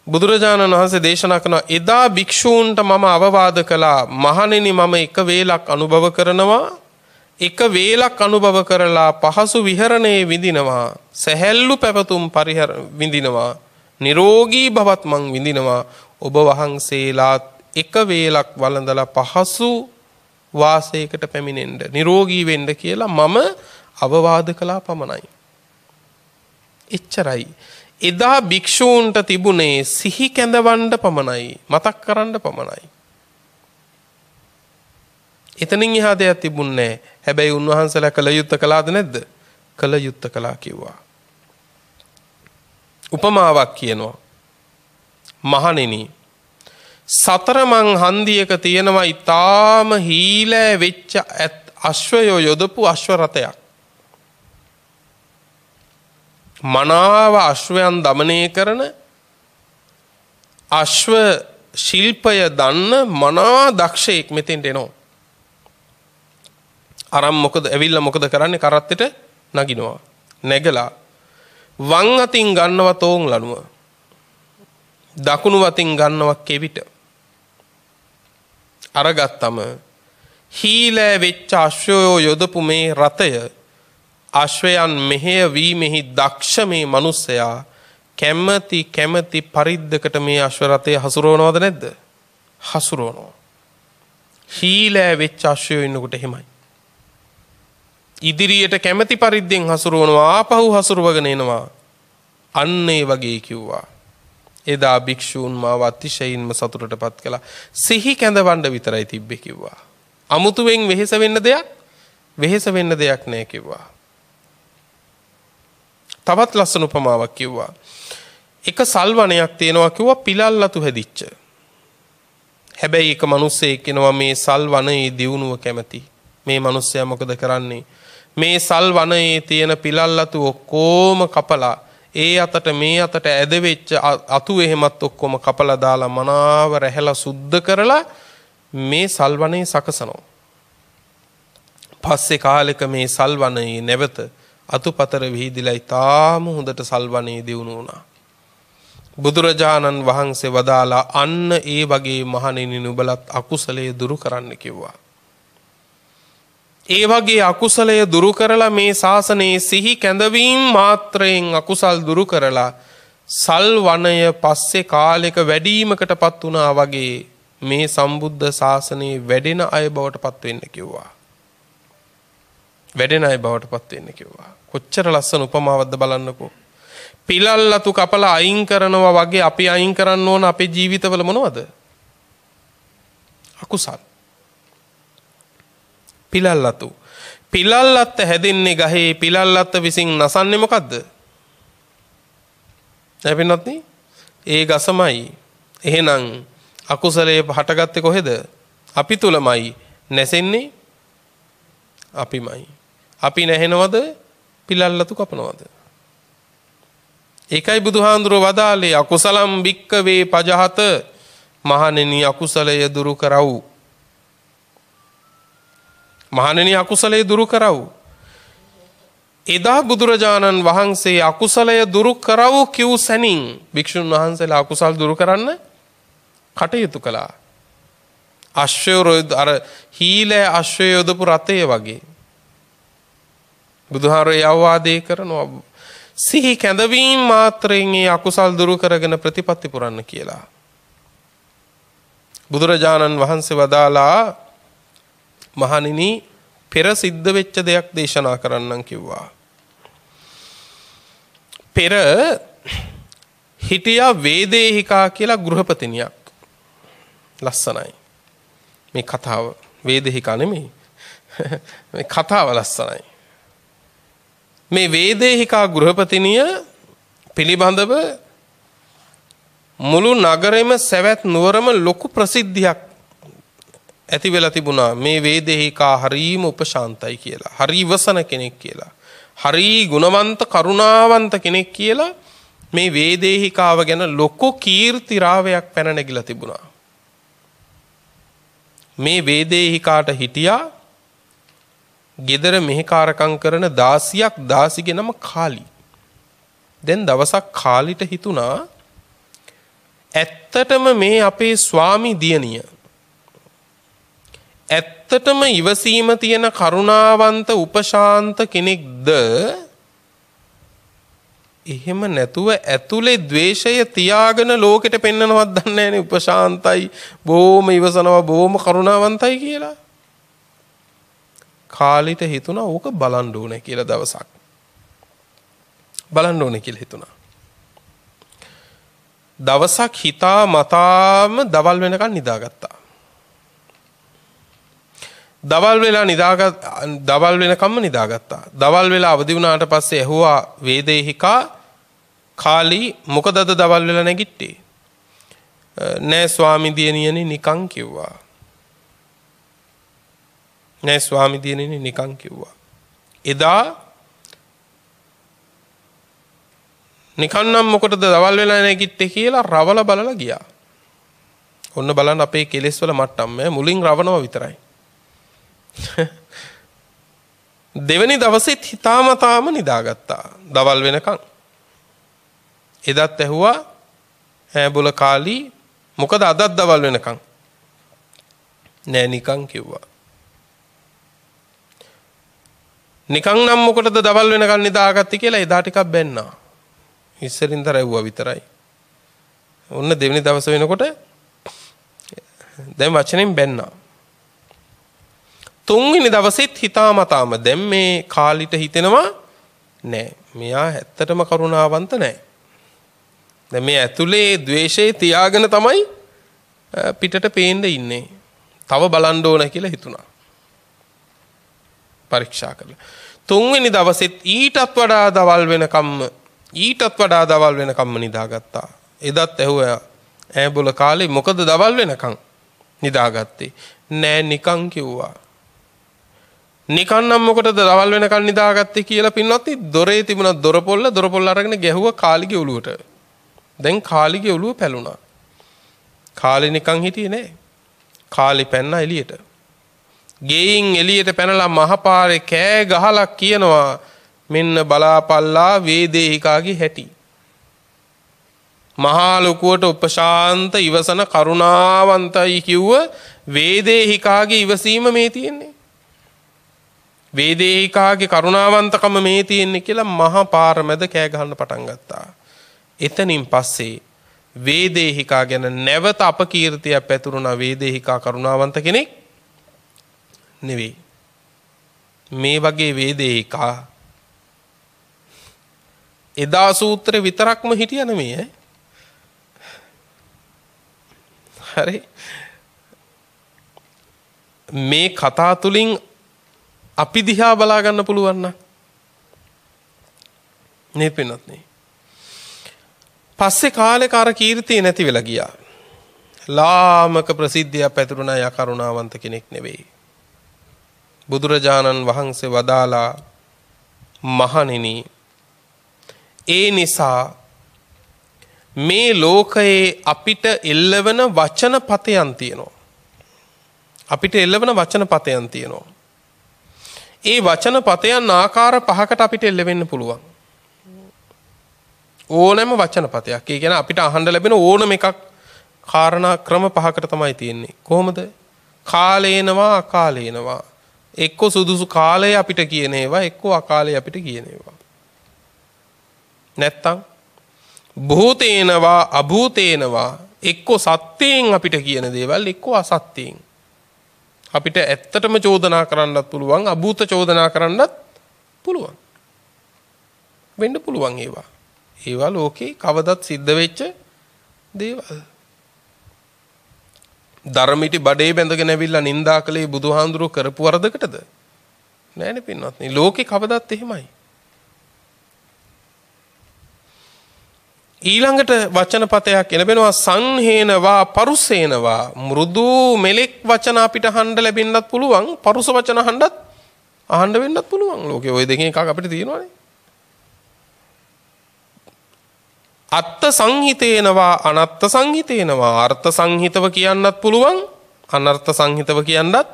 බුදුරජාණන් වහන්සේ දේශනා කරන එදා භික්ෂූන්ට මම අවවාද කළා, මහණෙනි මම එක වේලක් අනුභව කරනවා, එක වේලක් අනුභව කරලා පහසු විහරණයේ විඳිනවා, සැහැල්ලු පැවතුම් විඳිනවා, නිරෝගී භවත් මං විඳිනවා. ඔබ වහන්සේලාත් එක වේලක් වළඳලා පහසු වාසයකට පැමිණෙන්න, නිරෝගී වෙන්න කියලා මම අවවාද කළා පමණයි. එච්චරයි. එදා භික්ෂූන්ට තිබුණේ සිහි කැඳවන්න පමණයි, මතක් කරන්න පමණයි. එතනින් එහා දෙයක් තිබුණේ නැහැ. හැබැයි උන්වහන්සේලා කළ යුත්තේ කළාද නැද්ද? කළ යුත්තේ කළා කිව්වා. උපමාවක් කියනවා. මහණෙනි, සතර මං හන්දියක තියෙනවා ඊටාම හීලෑ වෙච්ච අශ්වයෝ යොදපු අශ්ව රථයක්. මනාව අශ්වයන් দমনය කරන, අශ්ව ශිල්පය දන්න මනා දක්ෂයෙක් මෙතෙන්ට එනවා. අරන් ඇවිල්ලා මොකද කරන්නේ? කරත්තෙට නගිනවා. නැගලා වම් අතින් ගන්නවා තෝන් ලණුව, දකුණු අතින් ගන්නවා කෙවිත. අරගත්තම හීලෑ වෙච්ච අශ්වයෝ යොදපු මේ රථය, අශ්වයන් මෙහෙය වීමෙහි දක්ෂ මේ මිනිසයා කැමැති පරිද්දකට මේ අශ්ව රථය හසුරවනවද නැද්ද? හසුරවනවා. හීලෑ වෙච්ච අශ්වයෝ ඉන්නකොට එහෙමයි. ඉදිරියට කැමැති පරිද්දෙන් හසුරවනවා, ආපහු හසුරවගෙන එනවා. අන්න ඒ වගේ කිව්වා. එදා භික්ෂූන් මාව අතිශයින්ම සතුටටපත් කළා. සිහි කැඳවන්න විතරයි තිබ්බේ කිව්වා. අමුතුවෙන් වෙහෙස වෙන්න දෙයක් නෑ කිව්වා. තවත් ලස්සන උපමාවක් කිව්වා. එක සල්වනයක් තියෙනවා කිව්වා, පිලල්ලතු හැදිච්ච. හැබැයි එක මිනිස්සෙක් කෙනවා මේ සල්වනයේ දියුණුව කැමති. මේ මිනිස්සයා මොකද කරන්නේ? මේ සල්වනයේ තියෙන පිලල්ලතු ඔක්කොම කපලා, ඒ අතට මේ අතට ඇද වෙච්ච අතු එහෙමත් ඔක්කොම කපලා දාලා මනාව රැහැලා සුද්ධ කරලා මේ සල්වනයේ සකසනවා. පස්සේ කාලෙක මේ සල්වනයේ නැවත අතුපතර විහිදිලා ඊටාම හොඳට සල්වනයේ දියුණු වුණා. බුදුරජාණන් වහන්සේ වදාලා අන්න ඒ වගේ මහණෙනි නුඹලත් අකුසලයේ දුරු කරන්න කිව්වා. ඒ වගේ අකුසලය දුරු කරලා මේ ශාසනයේ සිහි කැඳවීම මාත්‍රයෙන් අකුසල් දුරු කරලා සල් වනය පස්සේ කාලෙක වැඩිවීමකටපත් වුණා වගේ මේ සම්බුද්ධ ශාසනයේ වැඩෙන අය බවටපත් වෙන්න කිව්වා. වැඩෙන අය බවටපත් වෙන්න කිව්වා. කොච්චර ලස්සන උපමාවක්ද බලන්නකෝ. පිලල්ලතු කපලා අයින් කරනවා වගේ අපි අයින් කරන්න ඕන අපේ ජීවිතවල මොනවද? අකුසල්. පිලල්ලතු. පිලල්ලත් හැදෙන්නේ ගහේ. පිලල්ලත් විසින් නසන්නේ මොකද්ද? නැපින්නත් ඒ ගසමයි. එහෙනම් අකුසලයේ හටගත්තේ කොහෙද? අපි තුලමයි. නැසෙන්නේ අපිමයි. අපි නැහෙනවද? පිලල්ලතු කපනවද? ඒකයි බුදුහාඳුරෝ වදාළේ අකුසලම් භික්කවේ පජහත, මහණෙනි අකුසලය දුරු කරව්. මහණෙනි අකුසලය දුරු කරව්. එදා බුදුරජාණන් වහන්සේ අකුසලය දුරු කරව් කිව් සැනින් භික්ෂුන් වහන්සේලා අකුසල් දුරු කරන්න කටයුතු කළා. අශ්වය අර හීලෑ අශ්වය යොදපු රථය වගේ බුදුහාරේ අවවාදේ කරනවා. සිහි කැඳවීම මාත්‍රයෙන් ඒ අකුසල් දුරු කරගෙන ප්‍රතිපත්ති පුරන්න කියලා. බුදුරජාණන් වහන්සේ වදාලා මහණෙනි පෙර සිද්ධ වෙච්ච දෙයක් දේශනා කරන්නම් කිව්වා. පෙර හිටියා වේදේහිකා කියලා ගෘහපතිනියක්. ලස්සනයි මේ කතාව. වේදේහිකා නෙමෙයි. මේ කතාව ලස්සනයි. මේ වේදේහිකා ගෘහපතිනිය පිළිබඳව මුළු නගරෙම සවැත් නුවරම ලොකු ප්‍රසිද්ධියක් ඇති වෙලා තිබුණා. මේ වේදේහිකා හරීම උපශාන්තයි කියලා, හරි ඉවසන කෙනෙක් කියලා, හරි ගුණවන්ත කරුණාවන්ත කෙනෙක් කියලා මේ වේදේහිකාව ගැන ලොකු කීර්ති රාවයක් පැන නැගිලා තිබුණා. මේ වේදේහිකාට හිටියා ගෙදර මෙහෙකාරකම් කරන දාසියක්. දාසිගේ නම කාලි. දැන් දවසක් කාලිට හිතුණා ඇත්තටම මේ අපේ ස්වාමි දියණිය ඇත්ත ඇත්තටම ඉවසීම තියෙන කරුණාවන්ත උපශාන්ත කෙනෙක්ද? එහෙම නැතුව ඇතුලේ ද්වේෂය තියාගෙන ලෝකෙට පෙන්නනවත් දන්නේ නැහැනේ උපශාන්තයි, බොහොම ඉවසනවා, බොහොම කරුණාවන්තයි කියලා. කාලිට හිතුණා ඕක බලන්න ඕනේ කියලා දවසක්. බලන්න ඕනේ කියලා හිතුණා. දවසක් හිතා මතාම දවල් වෙනකන් නිදාගත්තා. දවල් වෙනකම්ම නිදාගත්තා. දවල් වෙලා අවදි වුණාට පස්සේ ඇහුවා වේදේහිකා කාලි මොකද අද දවල් වෙලා නැගිට්ටේ? නෑ ස්වාමි දියණියනි නිකන් කිව්වා. නෑ ස්වාමි දියණියනි නිකන් කිව්වා. එදා නිකන් නම් මොකටද දවල් වෙලා නැගිට්ටේ කියලා රවල බලලා ගියා. ඔන්න බලන්න අපේ කෙලෙස් වල මට්ටම මුලින් රවණව විතරයි. දෙවැනි දවසෙත් හිතාමතාම නිදාගත්තා දවල් වෙනකන්. එදත් ඇහුවා ඈබොල කාලි මොකද අදත් දවල් වෙනකන්? නෑ නිකන් කිව්වා. නිකන් නම් මොකටද දවල් වෙනකන් නිදාගත්තේ කියලා එදා ටිකක් බැන්නා. ඉස්සරින් තරවුවා විතරයි. ඔන්න දෙවෙනි දවස වෙනකොට දැන් වචනෙන් බැන්නා. තුන්වෙනි දවසෙත් හිතාමතාම දැන් මේ කාලිට හිතෙනවා නෑ මෙයා ඇත්තටම කරුණාවන්ත නෑ. දැන් මේ ඇතුලේ ද්වේෂය තියාගෙන තමයි පිටට පේන්න ඉන්නේ. තව බලන්න ඕන කියලා හිතුණා. පරීක්ෂා කළා. තුන්වෙනි දවසෙත් ඊටත් වඩා දවල් වෙනකම්ම නිදාගත්තා. එදත් ඇහුවා ඈබොල කාලේ මොකද දවල් වෙනකන් නිදාගත්තේ? නෑ නිකන් කිව්වා. නිකන් නම් මොකටද දවල් වෙනකන් නිදාගත්තේ කියලා පින්වත්නි දොරේ තිබුණ දොරපොල්ල අරගෙන ගැහුවා කාලිගේ ඔළුවට. දැන් කාලිගේ ඔළුව පැලුණා. කාලේ නිකන් හිටියේ නෑ. කාලේ පැන්නා එළියට. ගෙයින් එළියට පැනලා මහපාරේ කෑ ගහලා කියනවා මෙන්න බලාපල්ලා වේදේහිකාගේ හැටි. මහා ලොකුවට උපශාන්ත ඉවසන කරුණාවන්තයි කිව්ව වේදේහිකාගේ ඉවසීම මේ තියෙන්නේ. වේදේහිකාගේ කරුණාවන්තකම මේ තියෙන්නේ කියලා මහා පාර මැද කෑ ගහන්න පටන් ගත්තා. එතනින් පස්සේ වේදේහිකා ගැන නැවත අපකීර්තියක් පැතුරුණා. වේදේහිකා කරුණාවන්ත කෙනෙක් නෙවෙයි. මේ වගේ වේදේහිකා එදා සූත්‍රේ විතරක්ම හිටිය නෙමෙයි. හරි. මේ කතා තුලින් අපි දිහා බලා ගන්න පුළුවන් නම් නේ පින්නත්. පස්සේ කාලේ කාර කීර්තිය නැති වෙලා ගියා. ලාමක ප්‍රසිද්ධිය පැතුරුණා යා කරුණාවන්ත කෙනෙක් නෙවෙයි. බුදුරජාණන් වහන්සේ වදාලා මහණෙනි ඒ නිසා මේ ලෝකයේ අපිට එල්ලවන වචන පතයන් තියෙනවා. ඒ වචන පතයන් ආකාර පහකට අපිට එල්ලෙන්න පුළුවන්. ඕනෑම වචන පතයක්. ඒ කියන්නේ අපිට අහන්න ලැබෙන ඕනම එකක් කාරණා ක්‍රම පහකට තමයි තියෙන්නේ. කොහොමද? කාලේනවා අකාලේනවා. එක්ක සුදුසු කාලය අපිට කියන ඒවා, එක්ක අකාලය අපිට කියන ඒවා. නැත්තම් භූතේනවා අභූතේනවා එක්ක සත්‍යයෙන් අපිට කියන දේවල්, එක්ක අසත්‍යයෙන්. අපිට ඇත්තටම චෝදනා කරන්නත් පුළුවන්, අභූත චෝදනා කරන්නත් පුළුවන්. වෙන්න පුළුවන් ඒවා. ඒවා ලෝකේ කවදත් සිද්ධ වෙච්ච දේවල්. ධර්මිටි බඩේ බැඳගෙන ඇවිල්ලා නින්දා කළේ බුදුහාඳුරෝ කරපු වරදකටද? නෑනේ පින්වත්නි. ලෝකේ කවදත් එහෙමයි. ඊළඟට වචන පතයක් එළබෙනවා සංහේනවා පරුසේනවා. මෘදු මෙලෙක් වචන අපිට අහන්න ලැබෙන්නත් පුළුවන්, පරුස වචන අහන්න වෙන්නත් පුළුවන්. ලෝකේ ওই දෙකෙන් එකක් අපිට තියෙනවානේ. අත්ත සංහිතේනවා අනත්ත සංහිතේනවා. අර්ථ සංහිතව කියන්නත් පුළුවන්, අනර්ථ සංහිතව කියන්නත්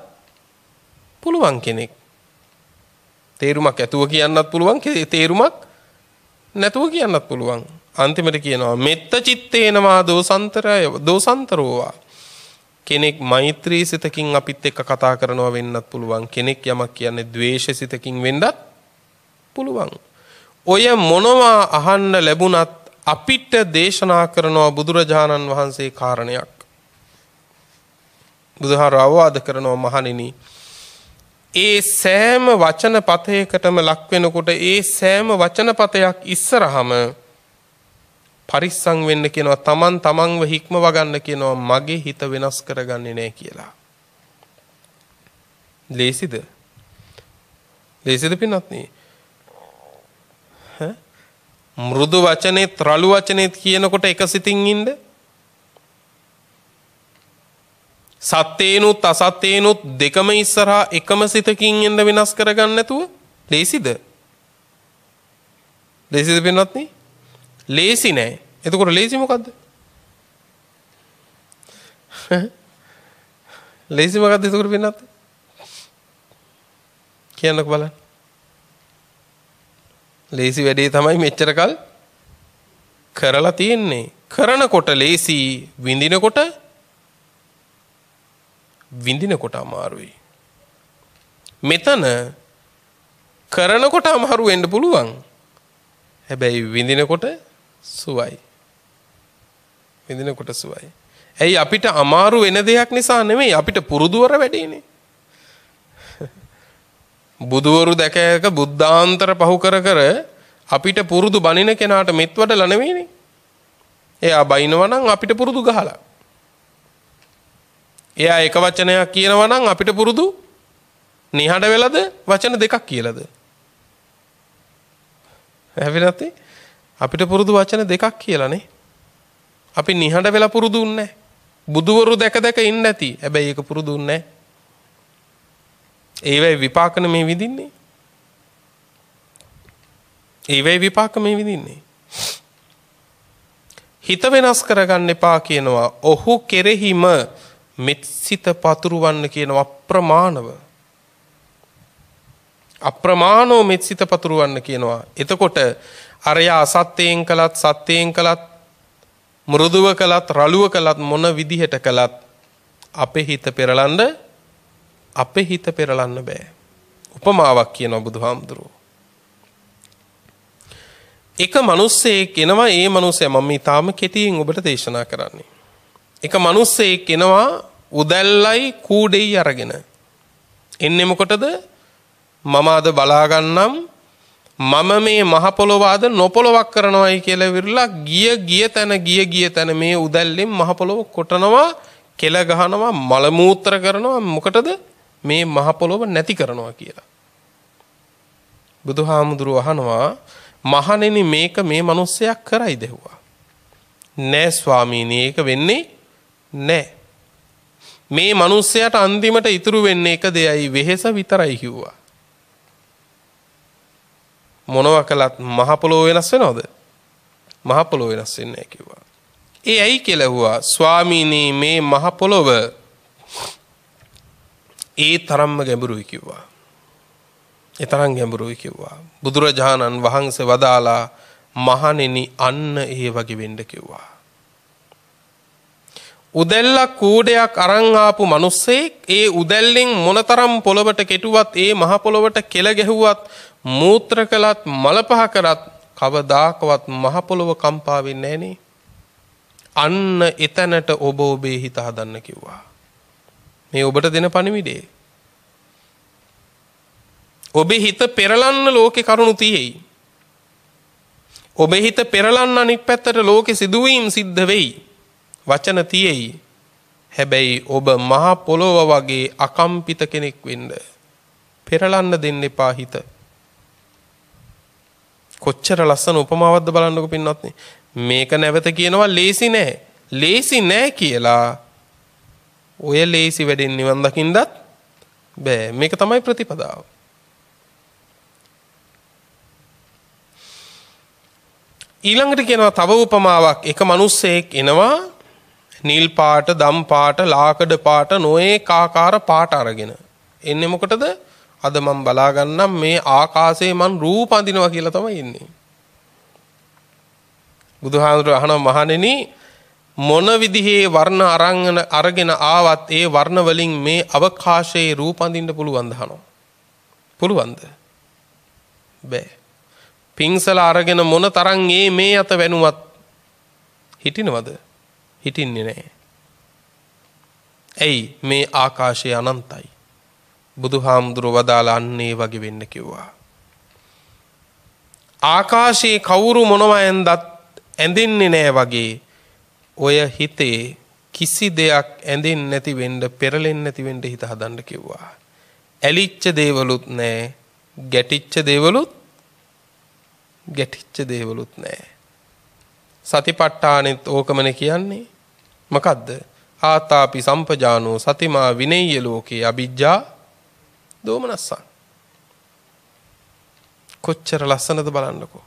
පුළුවන් කෙනෙක්. තේරුමක් ඇතුව කියන්නත් පුළුවන්, තේරුමක් නැතුව කියන්නත් පුළුවන්. අන්තිමට කියනවා මෙත්ත චිත්තේනවා දෝසන්තරෝවා. කෙනෙක් මෛත්‍රී සිතකින් අපිත් එක්ක කතා කරනවා වෙන්නත් පුළුවන්. කෙනෙක් යමක් කියන්නේ ද්වේෂ සිතකින් වෙන්නත් පුළුවන්. ඔය මොනවා අහන්න ලැබුණත් අපිට දේශනා කරනවා බුදුරජාණන් වහන්සේ කාරණයක්. බුදුහාර අවවාද කරනවා මහණෙනි, ඒ සෑම වචන පතයකටම ලක් වෙනකොට ඒ සෑම වචන පතයක් ඉස්සරහම පරිස්සම් වෙන්න කියනවා. තමන්ව හික්මව ගන්න කියනවා. මගේ හිත වෙනස් කරගන්නේ නැහැ කියලා. ලේසිද? ලේසිද පින්වත්නි? මෘදු වචනේත් රළු වචනේත් කියනකොට එක සිතින් ඉන්න. සත්‍යේනුත් අසත්‍යේනුත් දෙකම ඉස්සරහා එකම සිතකින් ඉන්න වෙනස් කරගන්න නැතුව ලේසිද? ලේසිද පින්වත්නි? ලේසි නෑ. එතකොට ලේසි මොකද්ද? ලේසි මොකද්ද එතකොට පින්වත්නි? කියන්නකෝ බලන්න. ලේසි වැඩේ තමයි මෙච්චර කල් කරලා තියෙන්නේ. කරනකොට ලේසි, විඳිනකොට අමාරුයි. මෙතන කරනකොට අමාරු වෙන්න පුළුවන්. හැබැයි විඳිනකොට සුවයි. විඳිනකොට සුවයි. ඇයි අපිට අමාරු වෙන දෙයක් නිසා නෙමෙයි, අපිට පුරුදුවර වැඩිනේ. බුදුවරු දැකයක බුද්ධාන්තර පහු කර අපිට පුරුදු බණින කෙනාට මෙත් වඩලා නෙවෙයිනේ. එයා බයිනවා නම් අපිට පුරුදු ගහලා. එයා එක වචනයක් කියනවා නම් අපිට පුරුදු නිහඬ වෙලද වචන දෙකක් කියලාද? හැබැයි අපිට පුරුදු වචන දෙකක් කියලානේ. අපි නිහඬ වෙලා පුරුදුුන්නේ නැහැ. බුදුවරු දැක ඉන්න නැති. හැබැයි ඒක පුරුදුුන්නේ නැහැ. ඒවයි විපාක නෙමේ විඳින්නේ. ඒවයි විපාක මේ විඳින්නේ. හිත වෙනස් කරගන්න එපා කියනවා. ඔහු කෙරෙහිම මෙත්සිත පතුරවන්න කියනවා අප්‍රමාණව. අප්‍රමාණව මෙත්සිත පතුරවන්න කියනවා. එතකොට අරයා අසත්‍යයෙන් කළත් සත්‍යයෙන් කළත් මෘදුව කළත් රළුව කළත් මොන විදිහට කළත් අපේ හිත පෙරලන්න බෑ. උපමාවක් කියනවා බුදුහාමුදුරුවෝ. එක මිනිස්සෙක් එනවා. ඒ මිනිස්සයා මම ඊටාම කෙටියෙන් ඔබට දේශනා කරන්නේ. එක මිනිස්සෙක් එනවා උදැල්ලයි කූඩෙයි අරගෙන. එන්නේ මොකටද? මම අද බලා ගන්නම් මම මේ මහ පොළොව අද නොපොළොවක් කරනවායි කියලා විරලා ගිය තැන මේ උදැල්ලෙන් මහ පොළොව කොටනවා, කෙල ගහනවා, මල මූත්‍ර කරනවා. මොකටද? මේ මහ පොළොව නැති කරනවා කියලා. බුදුහාමුදුරුවෝ අහනවා, මහණෙනි මේක මේ මිනිස්සයා කරයි දෙව්වා. නෑ ස්වාමීනි, ඒක වෙන්නේ නෑ. මේ මිනිස්සයාට අන්තිමට ඉතුරු වෙන්නේ එක දෙයයි, වෙහෙස විතරයි කිව්වා. මොනවා කළත් මහ පොළොව වෙනස් වෙනවද? මහ පොළොව වෙනස් වෙන්නේ නැහැ කිව්වා. ඒ ඇයි කියලා ඇහුවා. ස්වාමීනි මේ මහ පොළොව ඒ තරම්ම ගැඹුරුයි කිව්වා. ඒ තරම් ගැඹුරුයි කිව්වා. බුදුරජාණන් වහන්සේ වදාලා මහණෙනි අන්න ඒ වගේ වෙන්න කිව්වා. උදැල්ලක් කූඩයක් අරන් ආපු මිනිස්සෙක් ඒ උදැල්ලෙන් මොනතරම් පොළොවට කෙටුවත් ඒ මහ පොළොවට කෙල ගැහුවත් මූත්‍ර කළත් මල පහ කරත් කවදාකවත් මහ පොළොව කම්පා වෙන්නේ නැහනේ. අන්න එතනට ඔබ ඔබේ හිත හදන්න කිව්වා. මේ ඔබට දෙන පණිවිඩේ. ඔබේ හිත පෙරලන්න ලෝකේ කරුණු තියෙයි. ඔබේ හිත පෙරලන්න අනිත් පැත්තට ලෝකේ සිදුවීම් සිද්ධ වෙයි. වචන තියෙයි. හැබැයි ඔබ මහ පොළොව වගේ අකම්පිත කෙනෙක් වෙන්න පෙරලන්න දෙන්න එපා හිත. කොච්චර ලස්සන උපමාවක්ද බලන්නකො පින්වත්නි. මේක නැවත කියනවා ලේසි නෑ. ලේසි නෑ කියලා ඔය ලේසි වැඩෙන් නිවන් දකින්නත් බෑ. මේක තමයි ප්‍රතිපදාව. ඊළඟට කියනවා තව උපමාවක්. එක මිනිස්සෙක් එනවා නිල් පාට, දම් පාට, ලාකඩ පාට, නොඒක ආකාර පාට අරගෙන. එන්නේ මොකටද? අද මම බලා ගන්නම් මේ ආකාශයේ මං රූප අඳිනවා කියලා තමයි ඉන්නේ. බුදුහාමුදුරුවෝ අහනවා මහණෙනි මොන විදිහේ වර්ණ අරගෙන ආවත් ඒ වර්ණ වලින් මේ අවකාශයේ රූප අඳින්න පුළුවන් දහනවා. පුළුවන්ද? බෑ. පිංසල අරගෙන මොන තරම් මේ අත වෙනුවත් හිටිනවද? හිටින්නේ නැහැ. ඇයි? මේ ආකාශය අනන්තයි. බුදුහාමුදුරුවෝ වදාලා අන්නේ වගේ වෙන්න කිව්වා. ආකාශයේ කවුරු මොනවා ඇඳත් ඇඳෙන්නේ නැහැ වගේ ඔය හිතේ කිසි දෙයක් ඇඳෙන්නේ නැති වෙන්න, පෙරලෙන්නේ නැති වෙන්න හිත හදන්න කිව්වා. ඇලිච්ච දේවලුත් නැහැ, ගැටිච්ච දේවලුත් නැහැ. සතිපට්ඨානෙත් ඕකමනේ කියන්නේ. මොකද්ද? ආතාපි සම්පජානෝ සතිමා විනෙය්‍ය ලෝකේ අ비ජ්ජා දෝමනස්සං. කොච්චර ලස්සනද බලන්නකෝ.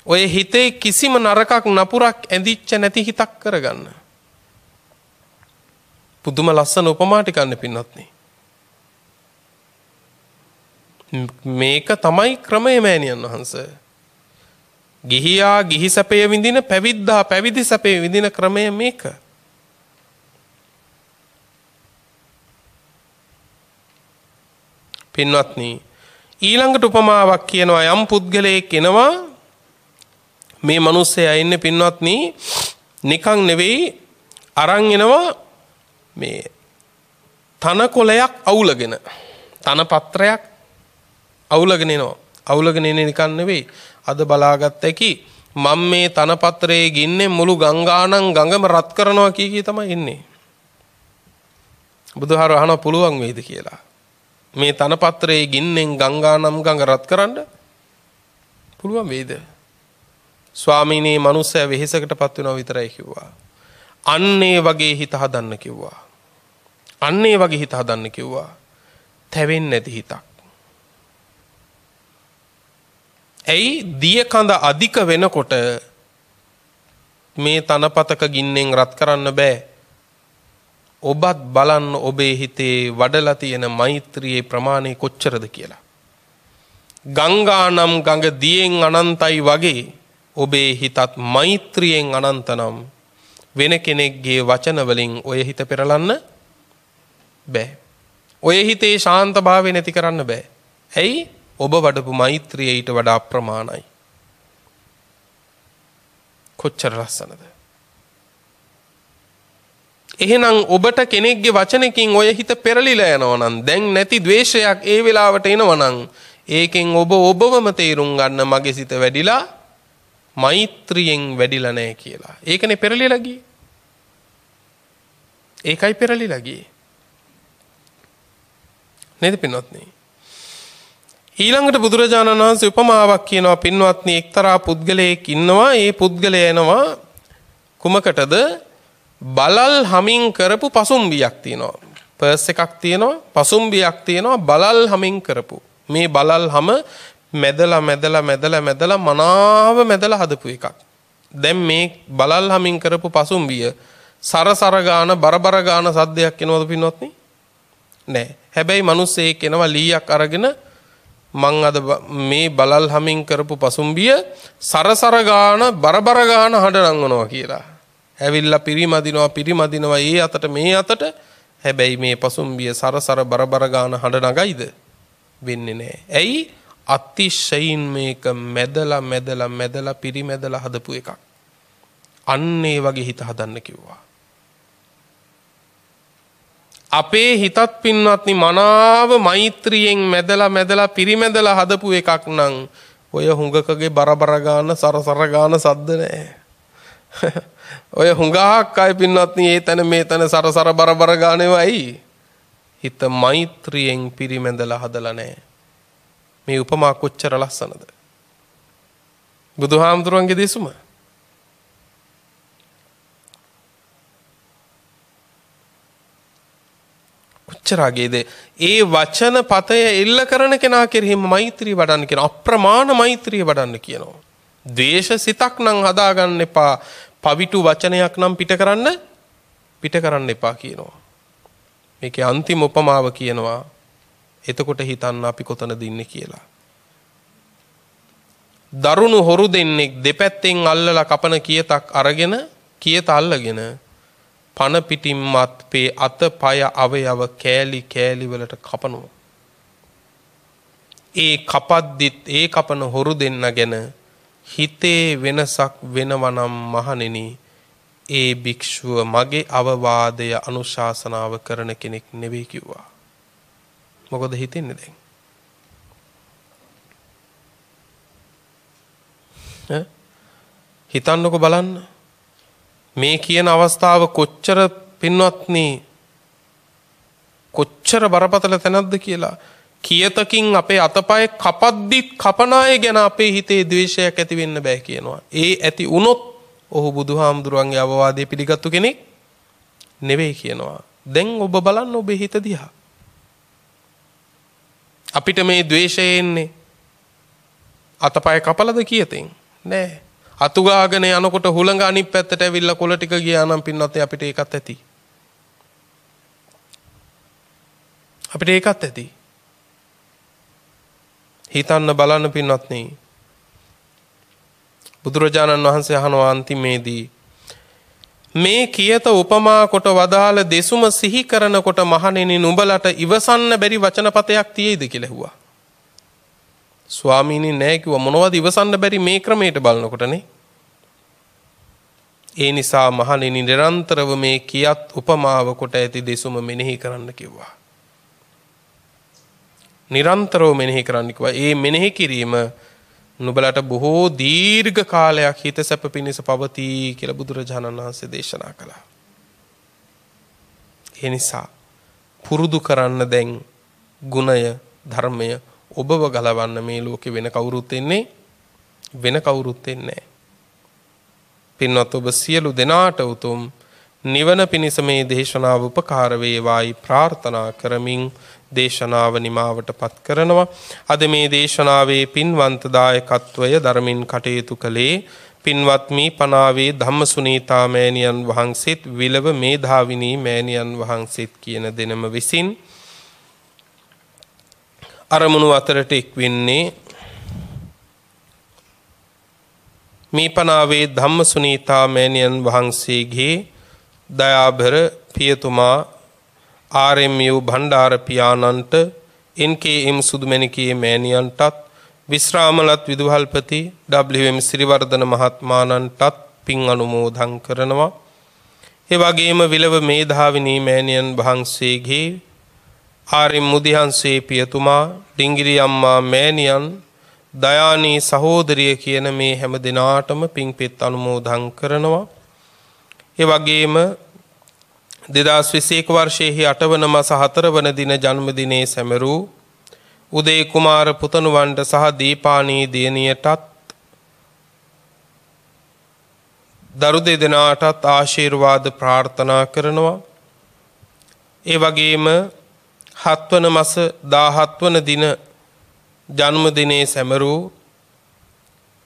ඔය හිතේ කිසිම නරකක් නපුරක් ඇඳිච්ච නැති හිතක් කරගන්න. පුදුම ලස්සන උපමා ටිකක් පින්නොත්නි. මේක තමයි ක්‍රමය මෑණියන් වහන්සේ. ගිහියා ගිහි සැපය විඳින, පැවිද්දා පැවිදි සැපය විඳින ක්‍රමය මේක. පින්වත්නි, ඊළඟට උපමාවක් කියනවා. යම් පුද්ගලයෙක් එනවා, මේ මිනිස්සයා ඉන්නේ පින්වත්නි නිකන් නෙවෙයි, අරන් එනවා මේ තනකොළයක් අවුලගෙන, තන පත්‍රයක් අවුලගෙන එනවා. අවුලගෙන එන්නේ නිකන් නෙවෙයි. අද බලාගත්ත හැකි මම මේ තන පත්‍රයේ ගින්නේ මුළු ගංගානම් ගඟම රත් කරනවා කී තමයි ඉන්නේ. බුදුහාර අහනවා පුළුවන් වේද කියලා. මේ තන පත්‍රයේ ගින්නෙන් ගංගානම් ගඟ රත් කරන්න පුළුවන් වේද? ස්වාමීනි, මනුස්සයා වෙහෙසකටපත් වෙනවා විතරයි කිව්වා. අන්නේ වගේ හිත හදන්න කිව්වා. අන්නේ වගේ හිත හදන්න කිව්වා. තැවෙන්නේ නැති හිතක්. ඇයි? දිය කඳ අධික වෙනකොට මේ තනපතක ගින්නෙන් රත් කරන්න බෑ. ඔබත් බලන්න ඔබේ හිතේ වඩලා තියෙන මෛත්‍රියේ ප්‍රමාණය කොච්චරද කියලා. ගංගානම් ගඟ දියෙන් අනන්තයි වගේ ඔබේ හිතත් මෛත්‍රියෙන් අනන්ත නම් වෙන කෙනෙක්ගේ වචන වලින් ඔය හිත පෙරලන්න බෑ. ඔය හිතේ ශාන්තභාවය නැති කරන්න බෑ. ඇයි? ඔබ වඩපු මෛත්‍රිය ඊට වඩා අප්‍රමාණයි. කොච්චර ලස්සනද? එහෙනම් ඔබට කෙනෙක්ගේ වචනකින් ඔය හිත පෙරලිලා යනවා නම්, දැන් නැති ද්වේෂයක් ඒ වෙලාවට එනවා නම්, ඒකෙන් ඔබවම තේරුම් ගන්න මගේ සිත වැඩිලා මෛත්‍රියෙන් වැඩිලා නැහැ කියලා. ඒකනේ පෙරලිලා ගියේ. ඒකයි පෙරලිලා ගියේ. නේද පින්වත්නි? ඊළඟට බුදුරජාණන් වහන්සේ උපමාවක් කියනවා. පින්වත්නි, එක්තරා පුද්ගලයෙක් ඉන්නවා. ඒ පුද්ගලයා එනවා කුමකටද? බලල් හමින් කරපු පසුම්බියක් තියෙනවා. පර්ස් එකක් තියෙනවා, පසුම්බියක් තියෙනවා, බලල් හමින් කරපු. මේ බලල් හැම මැදලා මනාව මැදලා හදපු එකක්. දැන් මේ බලල් හමින් කරපු පසුම්බිය සරසර ගාන, බරබර ගාන සද්දයක් එනවද පින්වත්නි? නෑ. හැබැයි මිනිස්සෙක් එනවා ලීයක් අරගෙන, මං අද මේ බලල් හමින් කරපු පසුම්බිය සරසර ගාන, බරබර ගාන හඬ නංවනවා කියලා. ඇවිල්ලා පිරිමදිනවා ඒ අතට මේ අතට. හැබැයි මේ පසුම්බිය සරසර බරබර ගාන හඬ නගයිද? වෙන්නේ නෑ. ඇයි? අතිශයින් මේක මැදලා පිරිමැදලා හදපු එකක්. අන්නේ වගේ හිත හදන්න කිව්වා. අපේ හිතත් පින්වත්නි මනාව මෛත්‍රියෙන් මැදලා පිරිමැදලා හදපු එකක් නම් ඔය හුඟකගේ බරබර ගාන, සරසර ගාන සද්ද නෑ. ඔය හුඟක් අය පින්වත්නි ඒ තැන මේ තැන සරසර බරබර ගානේවා. ඇයි? හිත මෛත්‍රියෙන් පිරිමැදලා හදලා නෑ. මේ උපමා කොච්චර ලස්සනද? බුදුහාමුදුරන්ගේ දෙසුම. කොච්චරගේද? ඒ වචන පතය එල්ල කරන කෙනා කෙරෙහිම මෛත්‍රිය වඩන්න කියන, අප්‍රමාණ මෛත්‍රිය වඩන්න කියනවා. ද්වේෂ සිතක් නම් හදාගන්න එපා. පවිටු වචනයක් නම් පිට කරන්න එපා කියනවා. මේකේ අන්තිම උපමාව කියනවා. එතකොට හිතන්න අපි කොතනද ඉන්නේ කියලා. දරුණු හොරු දෙන්නෙක් දෙපැත්තෙන් අල්ලලා කපන කියතක් අරගෙන කියත අල්ලගෙන පන පිටින් මත්පේ අත පය අවයව කෑලි කෑලි වලට කපනවා. ඒ කපද්දිත් ඒ කපන හොරු දෙන්න ගැන හිතේ වෙනසක් වෙනවනම් මහණෙනි ඒ භික්ෂුව මගේ අවවාදය අනුශාසනාව කරන කෙනෙක් නෙවෙයි කිව්වා. මොකද හිතෙන්නේ දැන්? හිතන්නකො බලන්න මේ කියන අවස්ථාව කොච්චර පින්වත්නි කොච්චර බරපතල තැනක්ද කියලා. කියතකින් අපේ අතපය කපද්දිත් කපන අය ගැන අපේ හිතේ ද්වේෂයක් ඇති වෙන්න බෑ කියනවා. ඒ ඇති වුණොත් ඔහු බුදුහාමුදුරන්ගේ අවවාදය පිළිගත්තු කෙනෙක් නෙවෙයි කියනවා. දැන් ඔබ බලන්න ඔබේ හිත දිහා. අපිට මේ ද්වේෂය එන්නේ අතපය කපලද කියතෙන් නෑ. අතුගාගෙන යනකොට හුළඟ අනිත් පැත්තට ඇවිල්ලා කොළ ටික ගියා නම් පින්නත් අපිට ඒකත් ඇති. අපිට ඒකත් ඇති. හිතන්න බලන්න පින්වත්නි. බුදුරජාණන් වහන්සේ අහනවා අන්තිමේදී මේ කියත උපමා කොට වදාළ දෙසුම සිහි කරනකොට මහණෙනි නුඹලට ඉවසන්න බැරි වචනපතයක් තියෙයිද කියලා ඇහුවා. ස්වාමීනි නෑ කිව්වා. මොනවද ඉවසන්න බැරි මේ ක්‍රමයට බලනකොටනේ. ඒ නිසා මහණෙනි නිරන්තරව මේ කියත් උපමාව කොට ඇති දෙසුම මෙනෙහි කරන්න කිව්වා. නිරන්තරව මෙනෙහි කරන්න කිව්වා. ඒ මෙනෙහි කිරීම නුඹලට බොහෝ දීර්ඝ කාලයක් හිත සැප පිණිස පවතී කියලා බුදුරජාණන් වහන්සේ දේශනා කළා. ඒ නිසා පුරුදු කරන්න දැන් ගුණය ධර්මය ඔබව ගලවන්න මේ ලෝකේ වෙන කවුරුත් එන්නේ නැහැ. පින්වත් ඔබ සියලු දෙනාට උතුම් නිවන පිණිස මේ දේශනාව උපකාර වේවායි ප්‍රාර්ථනා කරමින් දේශනාව නිමාවටපත් කරනවා. අද මේ දේශනාවේ පින්වන්ත දායකත්වය ධර්මින් කටයුතු කළේ පින්වත් මී පනාවේ ධම්මසුනීතා මෑණියන් වහන්සේත් විලව මේධාවිනී මෑණියන් වහන්සේත් කියන දෙනම විසින් අරමුණු අතරට එක් වෙන්නේ මීපනාවේ ධම්මසුනීතා මෑණියන් වහන්සේගේ දයාබර පියතුමා ආර්.එම්.යු භණ්ඩාර පියාණන්ට එන්.කේ.එම් සුදුමැණිකේ මෑණියන්ටත් විශ්‍රාමලත් විදුහල්පති W.M සිරිවර්ධන මහත්මාණන්ටත් පින් අනුමෝදන් කරනවා. ඒ වගේම විලව මේධාවිනී මෑණියන් වහන්සේගේ ආර්.එම් මුදිහන්සේ පියතුමා ඩිංගිරි අම්මා මෑණියන් දයානී සහෝදරිය කියන මේ හැම දිනාටම පින්පෙත් අනුමෝදන් කරනවා. ඒ වගේම 2021 වර්ෂයේ 8 වන මාස 4 වන දින ජන්මදිනයේ සැමරූ උදේ කුමාර පුතණුවන්ට සහ දීපානී දියණියටත් දරු දෙදෙනාටත් ආශිර්වාද ප්‍රාර්ථනා කරනවා. ඒ වගේම 7 වන මාස 17 වන දින ජන්මදිනයේ සැමරූ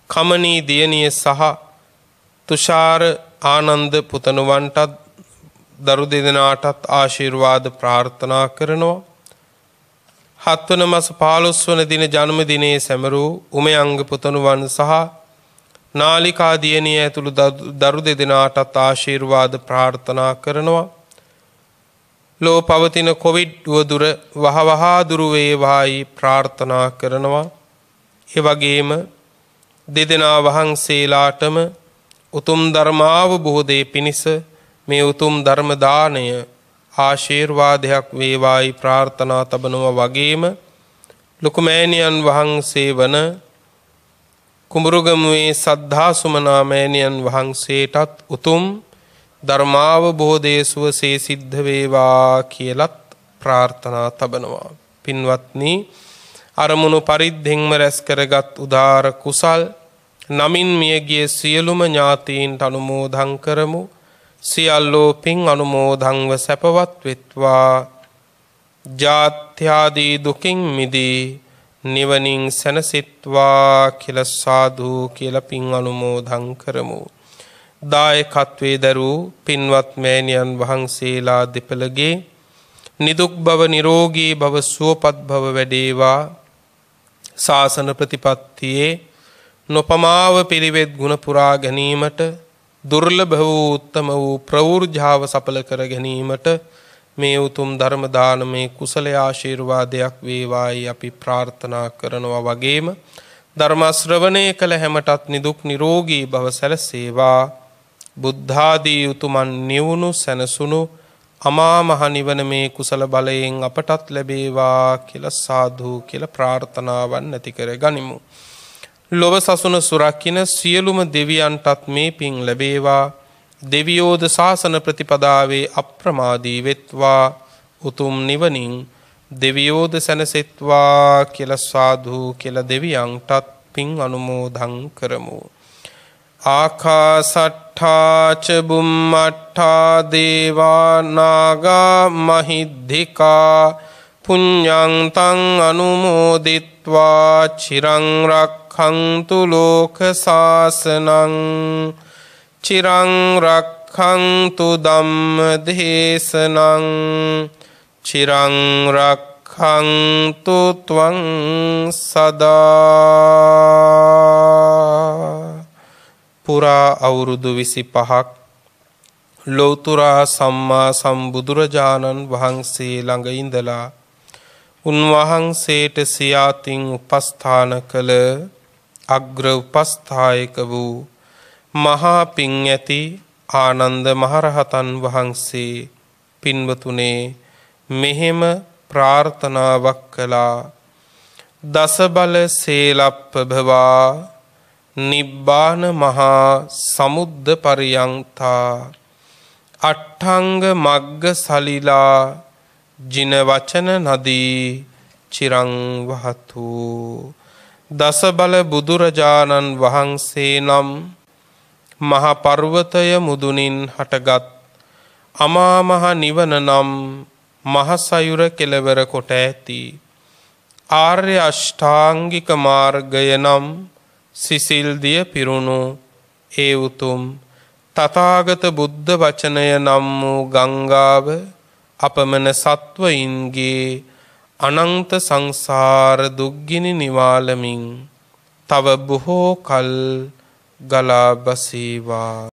කමනී දියණිය සහ තුෂාර ආනන්ද පුතණුවන්ටත් දරු දෙදෙනාටත් ආශිර්වාද ප්‍රාර්ථනා කරනවා. 7 වන මාස 15 වන දින ජන්මදිනයේ සැමරූ උමයංග පුතණුවන් සහ නාලිකා දියණිය ඇතුළු දරු දෙදෙනාටත් ආශිර්වාද ප්‍රාර්ථනා කරනවා. ලෝ පවතින කොවිඩ් වදුර වහවහා දුරු වේවායි ප්‍රාර්ථනා කරනවා. ඒ වගේම දෙදෙනා වහන්සේලාටම උතුම් ධර්මාවබෝධයේ පිණිස මේ උතුම් ධර්ම දාණය ආශිර්වාදයක් වේවායි ප්‍රාර්ථනා තබනවා. වගේම ලොකු මෑණියන් වහන්සේ වන කුඹුරුගමුවේ සද්ධා සුමනා මෑණියන් වහන්සේටත් උතුම් ධර්මාවබෝධයේ සුවසේ සිද්ධ වේවා කියලත් ප්‍රාර්ථනා තබනවා. පින්වත්නි අරමුණු පරිද්දෙන්ම රැස් කරගත් උදාර කුසල් නමින් මියගිය සියලුම ඥාතීන්ට අනුමෝදන් කරමු. සියල්ලෝ පින් අනුමෝදන්ව සැපවත් වෙත්වා. ජාත්‍යාදී දුකින් මිදී නිවනින් සැනසෙත්වා කියලා සාදු කියලා පින් අනුමෝදන් කරමු. දායකත්වයේ දරූ පින්වත් මෑණියන් වහන්සේලා දෙපළගේ නිදුක් බව නිරෝගී බව සුවපත් බව වැඩේවා. ශාසන ප්‍රතිපත්තියේ නොපමාව පිළිවෙත් ගුණ පුරා ගැනීමට දුර්ලභ වූ උත්තම වූ ප්‍රවෘජාව සඵල කර ගැනීමට මේ උතුම් ධර්ම දානමේ කුසල ආශිර්වාදයක් වේවායි අපි ප්‍රාර්ථනා කරනවා. වගේම ධර්ම ශ්‍රවණය කළ හැමටත් නිදුක් නිරෝගී භව සැලසේවා. බුද්ධාදී උතුමන් නිවුණු සැනසුණු අමා මහ නිවන මේ කුසල බලයෙන් අපටත් ලැබේවා කියලා සාදු කියලා ප්‍රාර්ථනාවන් ඇති කර ගනිමු. ලොව සසුන සුරකින්න සියලුම දෙවියන්ටත් මේ පින් ලැබේවා. දෙවියෝද ශාසන ප්‍රතිපදාවේ අප්‍රමාදී වෙත්වා. උතුම් නිවනින් දෙවියෝද සැනසෙත්වා කියලා සාදු කියලා දෙවියන්ටත් පින් අනුමෝදන් කරමු. ආකාසට්ඨා ච බුම්මට්ඨා දේවා නාග මහිද්దికා පුඤ්ඤං තං අනුමෝදිත්වා චිරං රක්ඛන්තු ලෝක සාසනං චිරං රක්ඛන්තු ධම්ම දේශනං චිරං රක්ඛන්තු ත්වං සදා. පුරා අවුරුදු 25ක් ලෞතුරා සම්මා සම්බුදුරජාණන් වහන්සේ ළඟ ඉඳලා උන්වහන්සේට සියාතින් උපස්ථාන කළ අග්‍ර උපස්ථායක වූ මහා පිං ඇති ආනන්ද මහරහතන් වහන්සේ පින්වතුනේ මෙහෙම ප්‍රාර්ථනාවක් කළා. දස බල සේලප්පභවා නිබ්බාන මහා සමුද්ද පරියන්තා අට්ඨංග මග්ග සලිලා ජින වචන නදී චිරං වහතු. දස බල බුදුරජාණන් වහන්සේ නම් මහ පර්වතය මුදුනින් හටගත් අමා මහ නිවන නම් මහ සයුර කෙළවර කොට ඇති ආර්ය අෂ්ටාංගික මාර්ගය නම් සිසිල් දිය පිරුණු ඒ උතුම් තථාගත බුද්ධ වචනය නම් වූ ගංගාව අපමණ සත්වයින්ගේ අනන්ත සංසාර දුක්ගිනි නිවාලමින් තව බොහෝ කල් ගලා බසීවා.